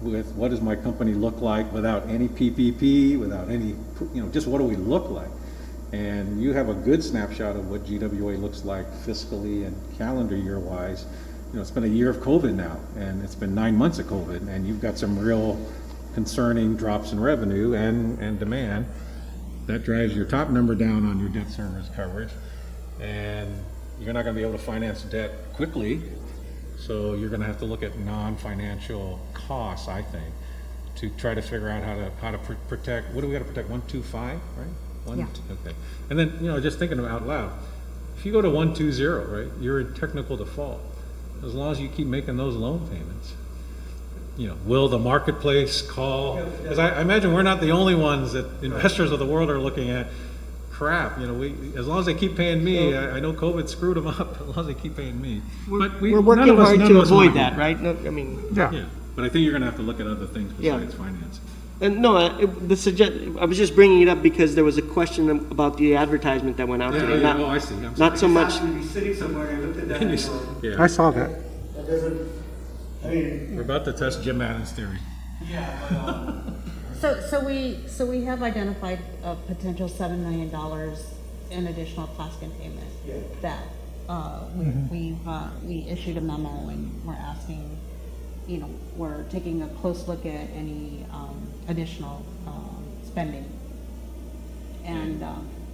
Speaker 3: with what does my company look like without any PPP, without any, just what do we look like? And you have a good snapshot of what GWA looks like fiscally and calendar year wise. It's been a year of COVID now, and it's been 9 months of COVID, and you've got some real concerning drops in revenue and demand. That drives your top number down on your debt service coverage, and you're not going to be able to finance debt quickly. So you're going to have to look at non-financial costs, I think, to try to figure out how to protect. What do we got to protect? 125, right?
Speaker 8: Yeah.
Speaker 3: Okay. And then just thinking out loud, if you go to 120, right, you're in technical default. As long as you keep making those loan payments, will the marketplace call? Because I imagine we're not the only ones that investors of the world are looking at. Crap, as long as they keep paying me, I know COVID screwed them up. As long as they keep paying me, but
Speaker 2: We're working hard to avoid that, right? No, I mean,
Speaker 3: Yeah, but I think you're going to have to look at other things
Speaker 2: Yeah.
Speaker 3: besides financing.
Speaker 2: and no, I was just bringing it up because there was a question about the advertisement that went out today.
Speaker 3: Yeah,
Speaker 2: Not-
Speaker 3: I see. I'm
Speaker 2: Not so much,
Speaker 4: Actually, be sitting somewhere and I looked at that and go,
Speaker 3: Yeah,
Speaker 9: I saw that.
Speaker 4: that doesn't, I mean,
Speaker 3: we're about to test Jim Madden's theory.
Speaker 4: yeah, but,
Speaker 8: So we have identified a potential $7 million in additional class containment.
Speaker 4: Yeah.
Speaker 8: That, we issued a memo and we're asking, we're taking a close look at any, additional, spending. And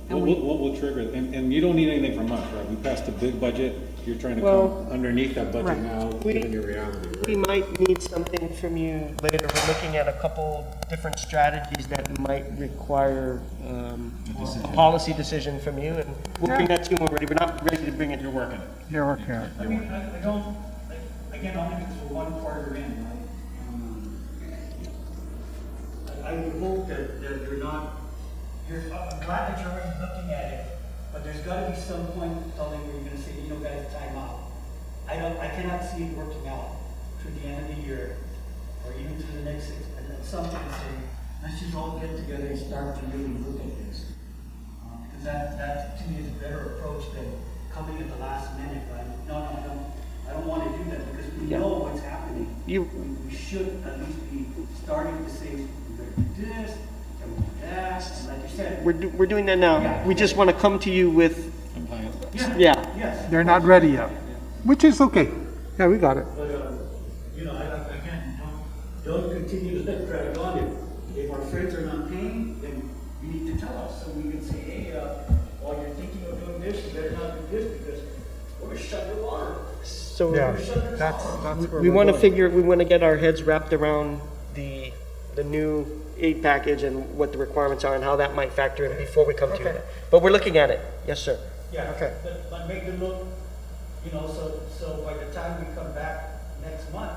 Speaker 3: What
Speaker 8: we,
Speaker 3: will trigger, and you don't need anything from us, right? We passed a big budget, you're trying to
Speaker 2: Well,
Speaker 3: come underneath that budget
Speaker 8: right.
Speaker 3: now, given your reality,
Speaker 2: we
Speaker 3: right?
Speaker 2: might need something from you later. We're looking at a couple different strategies that might require a policy decision from you, and we'll bring that to you when we're ready. We're not ready to bring it. You're working.
Speaker 9: You're working on it.
Speaker 4: I mean, I don't, again, only because we're one quarter in, right? I would hope that you're not, I'm glad that you're already looking at it, but there's gotta be some point, Tully, where you're gonna say, guys, time out. I cannot see it working out through the end of the year, or even through the next 6, and then sometime say, let's just all get together and start to really look at this. Because that to me is a better approach than coming at the last minute, right? No, I don't wanna do that, because we know what's happening. We should at least be starting to say, we better do this, and we do that, and like you said.
Speaker 2: We're doing that now. We just want to come to you with, yeah.
Speaker 4: Yes.
Speaker 9: They're not ready yet, which is okay. Yeah, we got it.
Speaker 4: But, again, don't continue to let it drag on. If our friends are not paying, then you need to tell us, so we can say, hey, while you're thinking of doing this, you better not do this, because we're gonna shut your water.
Speaker 2: So
Speaker 9: Yeah, that's where
Speaker 2: we
Speaker 9: we're
Speaker 2: want to
Speaker 9: going.
Speaker 2: we want to get our heads wrapped around the the new aid package and what the requirements are and how that might factor in before we come to you. But we're looking at it. Yes, sir.
Speaker 4: Yeah,
Speaker 1: Okay.
Speaker 4: but make it look, so by the time we come back next month,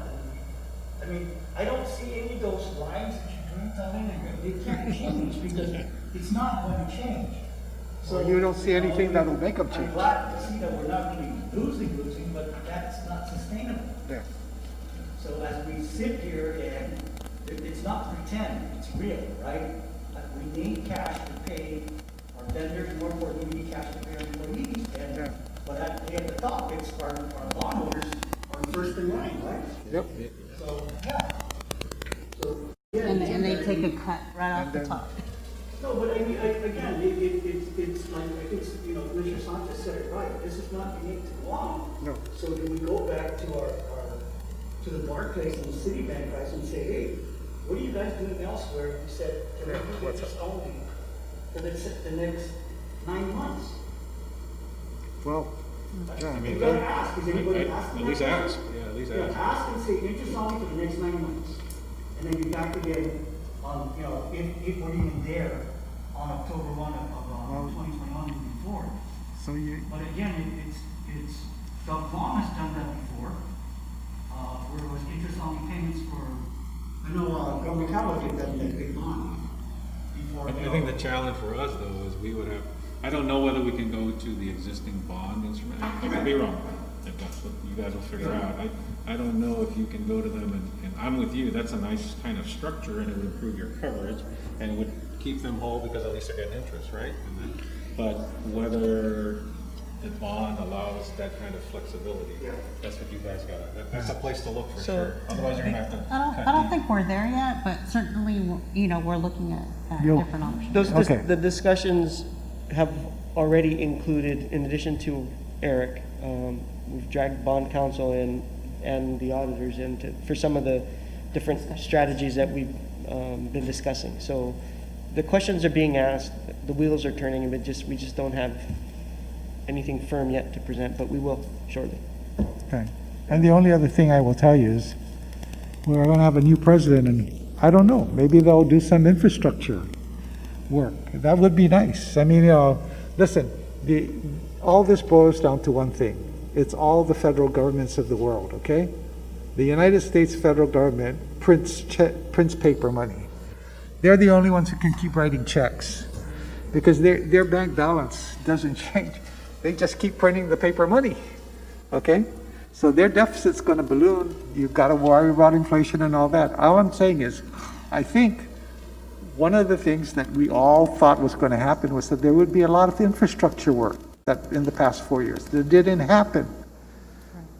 Speaker 4: I mean, I don't see any of those lines that you're doing, Tony, they can't change because it's not going to change. So
Speaker 1: Well, you don't see anything
Speaker 4: know,
Speaker 1: that'll make them
Speaker 4: I'm
Speaker 1: change.
Speaker 4: glad to see that we're not really losing, but that's not sustainable.
Speaker 1: Yeah.
Speaker 4: So as we sit here and it's not pretend, it's real, right? We need cash to pay our vendors, more importantly, we need cash to pay our employees.
Speaker 1: Yeah.
Speaker 4: But at the top, it's our bondholders are first in line, right?
Speaker 1: Yep.
Speaker 4: So, yeah. So, yeah.
Speaker 8: And they take a cut right off the top.
Speaker 4: No, but I mean, again, it's like, I think, Commissioner Sanchez said it right, this is not unique to Guam.
Speaker 1: No.
Speaker 4: So do we go back to to the Barclays and the Citibank guys and say, hey, what are you guys doing elsewhere? We said, can we do interest only for the next 9 months?
Speaker 1: Well, yeah, I
Speaker 4: You
Speaker 1: mean,
Speaker 4: gotta ask, is anybody asking?
Speaker 3: At least
Speaker 4: that
Speaker 3: ask,
Speaker 4: question?
Speaker 3: yeah, at least
Speaker 4: Yeah,
Speaker 3: ask.
Speaker 4: ask and say interest only for the next 9 months. And then you back again on, if we're even there on October 1 of 2021 moving forward.
Speaker 1: so you,
Speaker 4: But again, it's, Guam has done that before, where it was interest only payments for, I know, Governor Cabo did that big bond before.
Speaker 3: I think the challenge for us though is we would have, I don't know whether we can go to the existing bond instrument. I could be wrong. If that's what you guys will figure out. I don't know if you can go to them and I'm with you. That's a nice kind of structure and it would improve your coverage and it would keep them whole because at least they're getting interest, right? And then, but whether the bond allows that kind of flexibility, that's what you guys got. That's a place to look for sure. Otherwise you're gonna have to.
Speaker 8: I don't think we're there yet, but certainly, we're looking at
Speaker 1: You'll-
Speaker 8: different options.
Speaker 1: Okay.
Speaker 2: The discussions have already included, in addition to Eric, we've dragged bond counsel in and the auditors in for some of the different strategies that we've been discussing. So the questions are being asked, the wheels are turning, but we just don't have anything firm yet to present, but we will shortly.
Speaker 9: Okay. And the only other thing I will tell you is, we're gonna have a new president, and I don't know, maybe they'll do some infrastructure work. That would be nice. I mean, listen, all this boils down to one thing. It's all the federal governments of the world, okay? The United States federal government prints paper money. They're the only ones who can keep writing checks, because their bank balance doesn't change. They just keep printing the paper money, okay? So their deficit's gonna balloon. You've gotta worry about inflation and all that. All I'm saying is, I think one of the things that we all thought was gonna happen was that there would be a lot of infrastructure work that in the past 4 years. That didn't happen.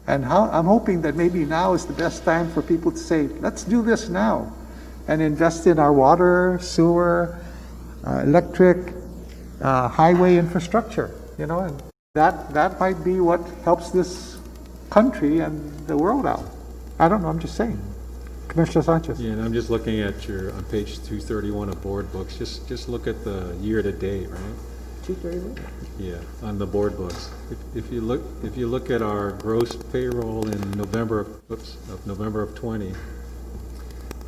Speaker 9: And I'm hoping that maybe now is the best time for people to say, let's do this now and invest in our water, sewer, electric, highway infrastructure, and that might be what helps this country and the world out. I don't know, I'm just saying. Commissioner Sanchez.
Speaker 10: Yeah, and I'm just looking at on page 231 of board books, just look at the year-to-date, right?
Speaker 2: 231?
Speaker 10: Yeah, on the board books. If you look at our gross payroll in November of 20,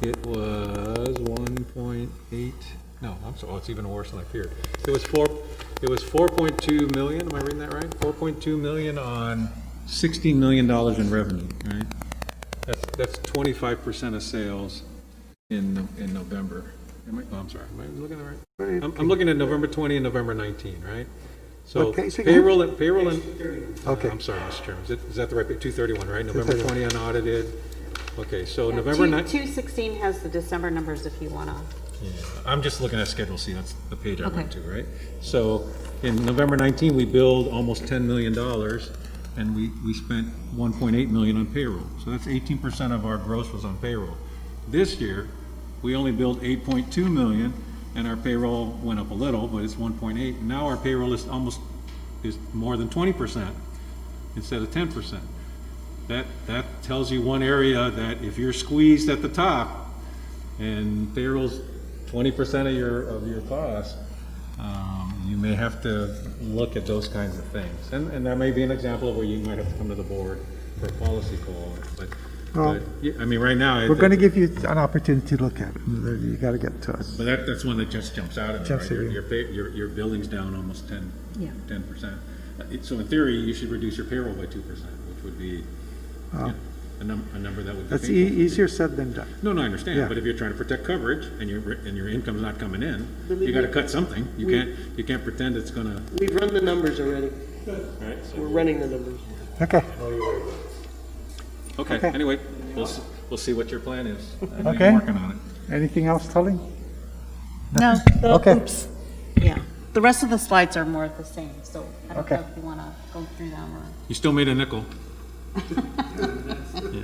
Speaker 10: it was 1.8, no, I'm sorry, it's even worse than I feared. It was 4.2 million, am I reading that right? 4.2 million on $16 million in revenue, right? That's 25% of sales in November. I'm sorry, am I looking at it right? I'm looking at November 20 and November 19, right? So
Speaker 1: What page again?
Speaker 10: payroll and,
Speaker 1: Okay.
Speaker 10: I'm sorry, Mr. Chairman, is that the right, 231, right? November 20 unaudited. Okay, so November 9.
Speaker 11: 216 has the December numbers if you want to.
Speaker 10: Yeah, I'm just looking at Schedule C, that's the page I went
Speaker 8: Okay.
Speaker 10: to, right? So in November 19, we billed almost $10 million, and we spent 1.8 million on payroll. So that's 18% of our gross was on payroll. This year, we only billed 8.2 million, and our payroll went up a little, but it's 1.8. Now our payroll is more than 20% instead of 10%. That tells you one area that if you're squeezed at the top and payroll's 20% of your cost, you may have to look at those kinds of things. And that may be an example of where you might have to come to the board for a policy call. But
Speaker 1: Well,
Speaker 10: But, yeah, I mean, right now.
Speaker 1: we're gonna give you an opportunity to look at it. You gotta get to us.
Speaker 10: But that's one that just jumps out at me,
Speaker 1: Jumps
Speaker 10: right?
Speaker 1: at you.
Speaker 10: Your billing's down almost 10%.
Speaker 11: Yeah.
Speaker 10: So in theory, you should reduce your payroll by 2%, which would be a number that would be
Speaker 1: That's
Speaker 10: painful.
Speaker 1: easier said than done.
Speaker 10: No, I
Speaker 1: Yeah.
Speaker 10: understand, but if you're trying to protect coverage and your income's not coming in,
Speaker 2: Believe
Speaker 10: you gotta
Speaker 2: me,
Speaker 10: cut something. You can't pretend it's gonna,
Speaker 2: We've run the numbers already.
Speaker 10: right?
Speaker 2: We're running the numbers.
Speaker 1: Okay,
Speaker 10: Okay,
Speaker 1: Okay.
Speaker 10: anyway, we'll see what your plan is. I know
Speaker 1: Okay.
Speaker 10: you're working on it.
Speaker 1: anything else, Tully?
Speaker 8: No,
Speaker 1: Okay.
Speaker 8: oops.
Speaker 11: Yeah. The rest of the slides are more the same, so I don't
Speaker 1: Okay.
Speaker 11: know if you want to go through them or.
Speaker 10: You still made a nickel.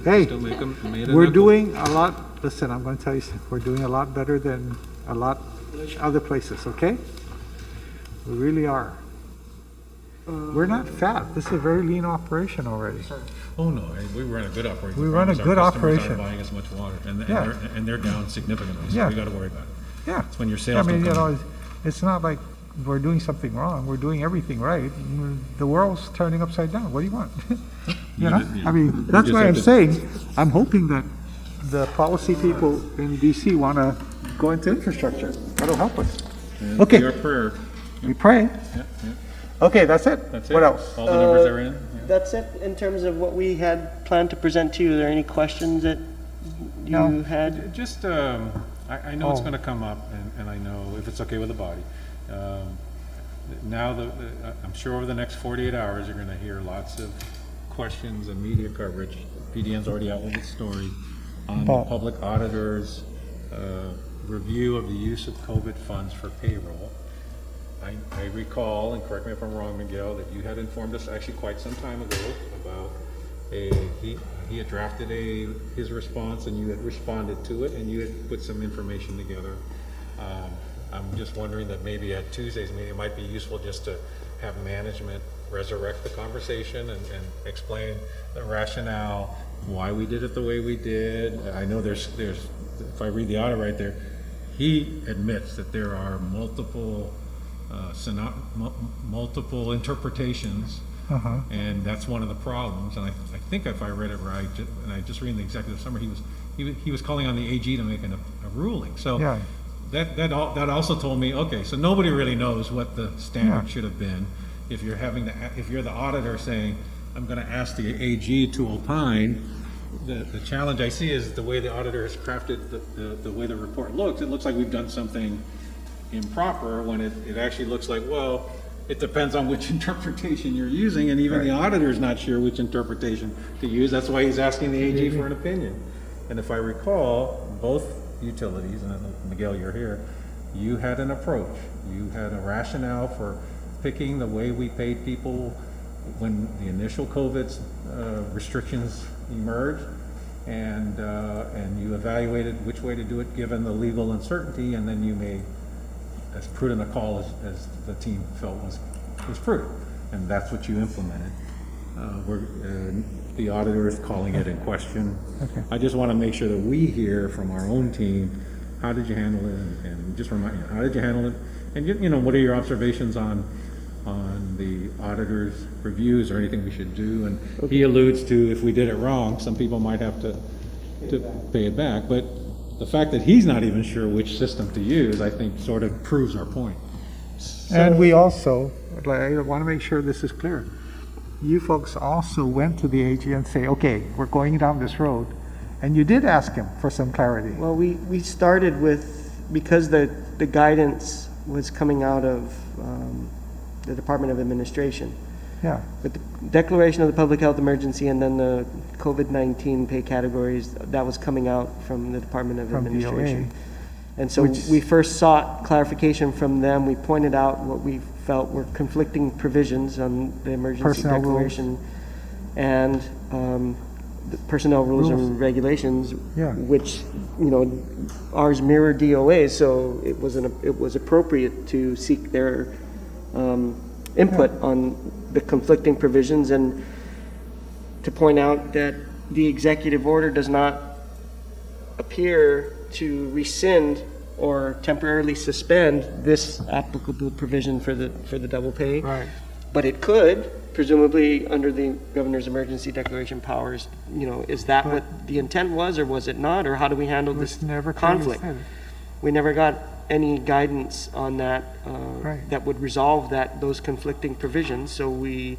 Speaker 1: Hey,
Speaker 10: Still made a
Speaker 1: we're
Speaker 10: nickel.
Speaker 1: doing a lot, listen, I'm gonna tell you something, we're doing a lot better than a lot other places, okay? We really are. We're not fat, this is a very lean operation already.
Speaker 10: Oh, no, we run a good operation.
Speaker 1: We run a
Speaker 10: Our
Speaker 1: good
Speaker 10: customers
Speaker 1: operation.
Speaker 10: aren't buying as much water,
Speaker 1: Yeah.
Speaker 10: and they're down significantly, so
Speaker 1: Yeah.
Speaker 10: we gotta worry about it.
Speaker 1: Yeah.
Speaker 10: It's when your
Speaker 1: I
Speaker 10: sales
Speaker 1: mean,
Speaker 10: don't
Speaker 1: you
Speaker 10: come
Speaker 1: know, it's not like we're doing something wrong, we're doing everything right. The world's turning upside down, what do you want? You know, I mean, that's
Speaker 10: just
Speaker 1: why
Speaker 10: have
Speaker 1: I'm
Speaker 10: to-
Speaker 1: saying, I'm hoping that the policy people in DC wanna go into infrastructure, that'll help us.
Speaker 10: in.
Speaker 1: Okay.
Speaker 10: Your prayer,
Speaker 1: We pray.
Speaker 10: yeah.
Speaker 1: Okay, that's it?
Speaker 10: That's it.
Speaker 1: What else?
Speaker 10: All the numbers are in? Yeah.
Speaker 2: That's it in terms of what we had planned to present to you. Are there any questions that
Speaker 1: No.
Speaker 2: you had?
Speaker 10: Just, I know it's
Speaker 1: Oh.
Speaker 10: gonna come up, and I know if it's okay with the body. Now, I'm sure over the next 48 hours, you're gonna hear lots of questions and media coverage. PDN's already out with its story on the
Speaker 1: But-
Speaker 10: public auditor's review of the use of COVID funds for payroll. I recall, and correct me if I'm wrong, Miguel, that you had informed us actually quite some time ago about he had drafted his response, and you had responded to it, and you had put some information together. I'm just wondering that maybe at Tuesday's meeting, it might be useful just to have management resurrect the conversation and explain the rationale, why we did it the way we did. I know there's, if I read the audit right there, he admits that there are multiple interpretations, and that's one of the problems. And I think if I read it right, and I just read in the executive summary, he was calling on the AG to make a ruling. So
Speaker 1: Yeah.
Speaker 10: that also told me, okay, so nobody really knows what the standard
Speaker 1: Yeah.
Speaker 10: should have been. If you're the auditor saying, I'm going to ask the AG to opine, the challenge I see is the way the auditor has crafted the way the report looks. It looks like we've done something improper when it actually looks like, well, it depends on which interpretation you're using, and even the auditor's not sure which interpretation to use. That's why he's asking the AG for an opinion. And if I recall, both utilities, and Miguel, you're here, you had an approach. You had a rationale for picking the way we paid people when the initial COVID restrictions emerged, and you evaluated which way to do it given the legal uncertainty, and then you made as prudent a call as the team felt was prudent, and that's what you implemented. The auditor is calling it in question.
Speaker 1: Okay.
Speaker 10: I just want to make sure that we hear from our own team, how did you handle it, and just remind you, how did you handle it, and what are your observations on the auditor's reviews or anything we should do? And he alludes to, if we did it wrong, some people might have to pay it back, but the fact that he's not even sure which system to use, I think sort of proves our point.
Speaker 1: And we also, I want to make sure this is clear. You folks also went to the AG and say, okay, we're going down this road. And you did ask him for some clarity.
Speaker 2: Well, we started with, because the guidance was coming out of the Department of Administration.
Speaker 1: Yeah,
Speaker 2: With the declaration of the public health emergency and then the COVID-19 pay categories, that was coming out from the Department of
Speaker 1: From DOA,
Speaker 2: Administration. And so
Speaker 1: which-
Speaker 2: we first sought clarification from them. We pointed out what we felt were conflicting provisions on the emergency
Speaker 1: Personnel rules.
Speaker 2: declaration and the personnel rules
Speaker 1: Rules.
Speaker 2: and regulations,
Speaker 1: Yeah.
Speaker 2: which, ours mirror DOA, so it was appropriate to seek their input on the conflicting provisions, and to point out that the executive order does not appear to rescind or temporarily suspend this applicable provision for the double pay.
Speaker 1: right.
Speaker 2: But it could, presumably under the governor's emergency declaration powers, is that what the intent was, or was it not, or how do we handle
Speaker 9: It was
Speaker 2: this
Speaker 9: never clearly
Speaker 2: conflict?
Speaker 9: stated.
Speaker 2: We never got any guidance on that,
Speaker 9: Right.
Speaker 2: that would resolve those conflicting provisions, so we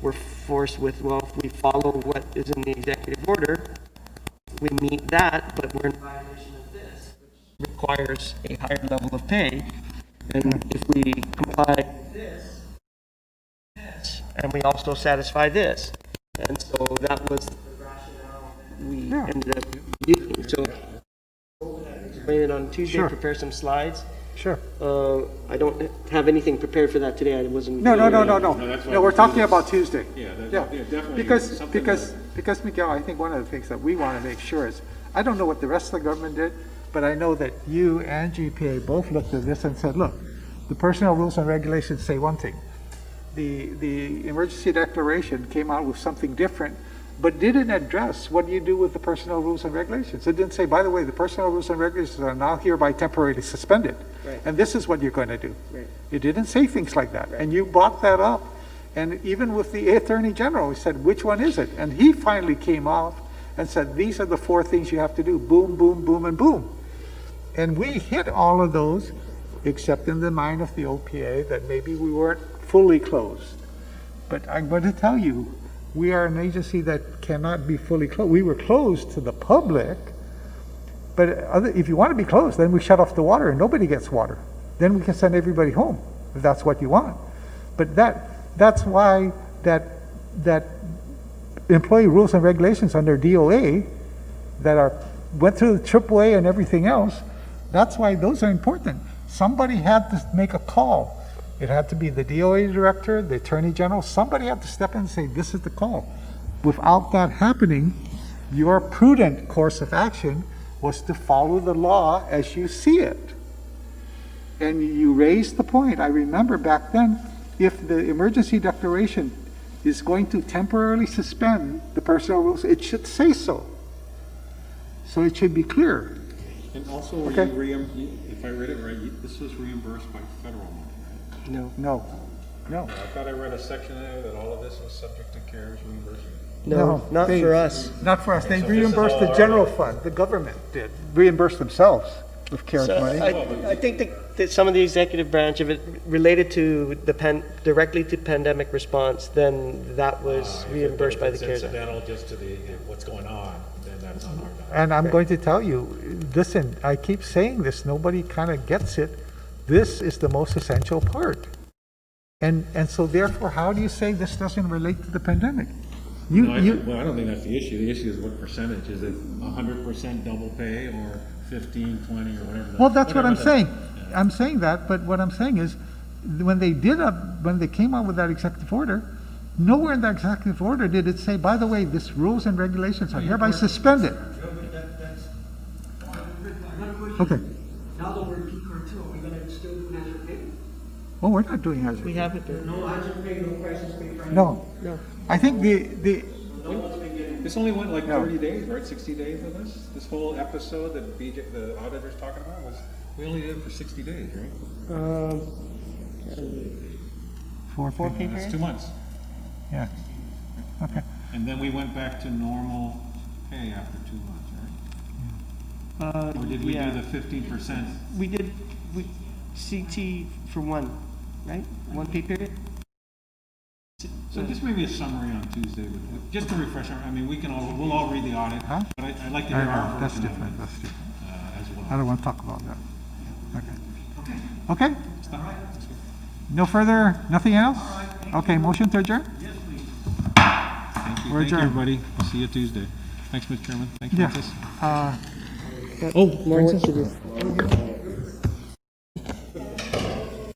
Speaker 2: were forced with, well, if we follow what is in the executive order, we meet that, but we're in violation of this, which requires a higher level of pay, and if we comply with this, and we also satisfy this, and so that was the rationale that we
Speaker 9: Yeah.
Speaker 2: ended up using, so explain it on Tuesday,
Speaker 9: Sure.
Speaker 2: prepare some slides.
Speaker 9: Sure.
Speaker 2: I don't have anything prepared for that today, I wasn't.
Speaker 9: No,
Speaker 3: that's why
Speaker 9: we're
Speaker 3: we're
Speaker 9: talking
Speaker 3: doing
Speaker 9: about
Speaker 3: this.
Speaker 9: Tuesday.
Speaker 3: Yeah, definitely.
Speaker 9: Because,
Speaker 3: something
Speaker 9: because Miguel, I think one of the things that we want to make sure is, I don't know what the rest of the government did, but I know that you and GPA both looked at this and said, look, the personnel rules and regulations say one thing. The emergency declaration came out with something different, but didn't address what do you do with the personnel rules and regulations. It didn't say, by the way, the personnel rules and regulations are now hereby temporarily suspended.
Speaker 2: Right.
Speaker 9: And this is what you're going to do.
Speaker 2: Right.
Speaker 9: It didn't say things like that. And you brought that up. And even with the Attorney General, we said, which one is it? And he finally came off and said, these are the 4 things you have to do. Boom, boom, boom, and boom. And we hit all of those, except in the mind of the OPA, that maybe we weren't fully closed. But I'm going to tell you, we are an agency that cannot be fully closed. We were closed to the public, but if you want to be closed, then we shut off the water and nobody gets water. Then we can send everybody home, if that's what you want. But that's why that employee rules and regulations under DOA that went through the AAA and everything else, that's why those are important. Somebody had to make a call. It had to be the DOA director, the attorney general, somebody had to step in and say, this is the call. Without that happening, your prudent course of action was to follow the law as you see it. And you raised the point, I remember back then, if the emergency declaration is going to temporarily suspend the personnel rules, it should say so. So it should be clear.
Speaker 10: And also, were
Speaker 9: Okay.
Speaker 10: if I read it right, this was reimbursed by federal money, right?
Speaker 9: No.
Speaker 3: I thought I read a section there that all of this was subject to CARES reimbursement.
Speaker 2: No, not
Speaker 9: they-
Speaker 2: for us.
Speaker 9: Not for us. They
Speaker 3: So this is
Speaker 9: reimbursed the
Speaker 3: all
Speaker 9: general fund. The government did. Reimburse themselves with CARES
Speaker 2: So
Speaker 9: money.
Speaker 2: I think that some of the executive branch, if it related to directly to pandemic response, then that was reimbursed by the CARES Act.
Speaker 3: Incidental just to what's going on, then that's on our dime.
Speaker 9: And I'm going to tell you, listen, I keep saying this, nobody kind of gets it. This is the most essential part. And so therefore, how do you say this doesn't relate to the pandemic?
Speaker 3: Well, I don't think that's the issue. The issue is what percentage. Is it 100% double pay or 15, 20, or whatever?
Speaker 9: Well, that's what I'm
Speaker 3: whatever the-
Speaker 9: saying. I'm saying that, but what I'm saying is, when they came out with that executive order, nowhere in that executive order did it say, by the way, this rules and regulations are hereby suspended. Okay.
Speaker 4: Now that we're in P2, are we gonna still do hazard pay?
Speaker 9: Well, we're not doing hazard.
Speaker 2: We have it.
Speaker 4: No hazard pay, no crisis pay for anyone?
Speaker 9: No.
Speaker 2: No.
Speaker 9: I think the
Speaker 3: This only went like
Speaker 9: No.
Speaker 3: 30 days, right? 60 days of this? This whole episode that the auditor's talking about we only did it for 60 days, right?
Speaker 9: four
Speaker 2: pay
Speaker 3: That's 2 months.
Speaker 9: Yeah. Okay.
Speaker 3: And then we went back to normal pay after 2 months, right? Or did we do the 15%?
Speaker 2: We did, CT for one, right? One pay period?
Speaker 3: So just maybe a summary on Tuesday, just to refresh our, I mean, we'll all read the audit,
Speaker 9: Huh?
Speaker 3: but I'd like to hear our
Speaker 9: That's
Speaker 3: version of
Speaker 9: different,
Speaker 3: it,
Speaker 9: that's different.
Speaker 3: as well.
Speaker 9: I don't want to talk about that. Okay. Okay?
Speaker 3: It's not- it's good.
Speaker 9: No further, nothing else? Okay, motion to adjourn?
Speaker 3: Thank you,
Speaker 9: We're
Speaker 3: thank you,
Speaker 9: adjourned.
Speaker 3: everybody. We'll see you Tuesday. Thanks, Mr. Chairman. Thank you,
Speaker 9: Yeah.
Speaker 3: Francis.
Speaker 2: More work to do.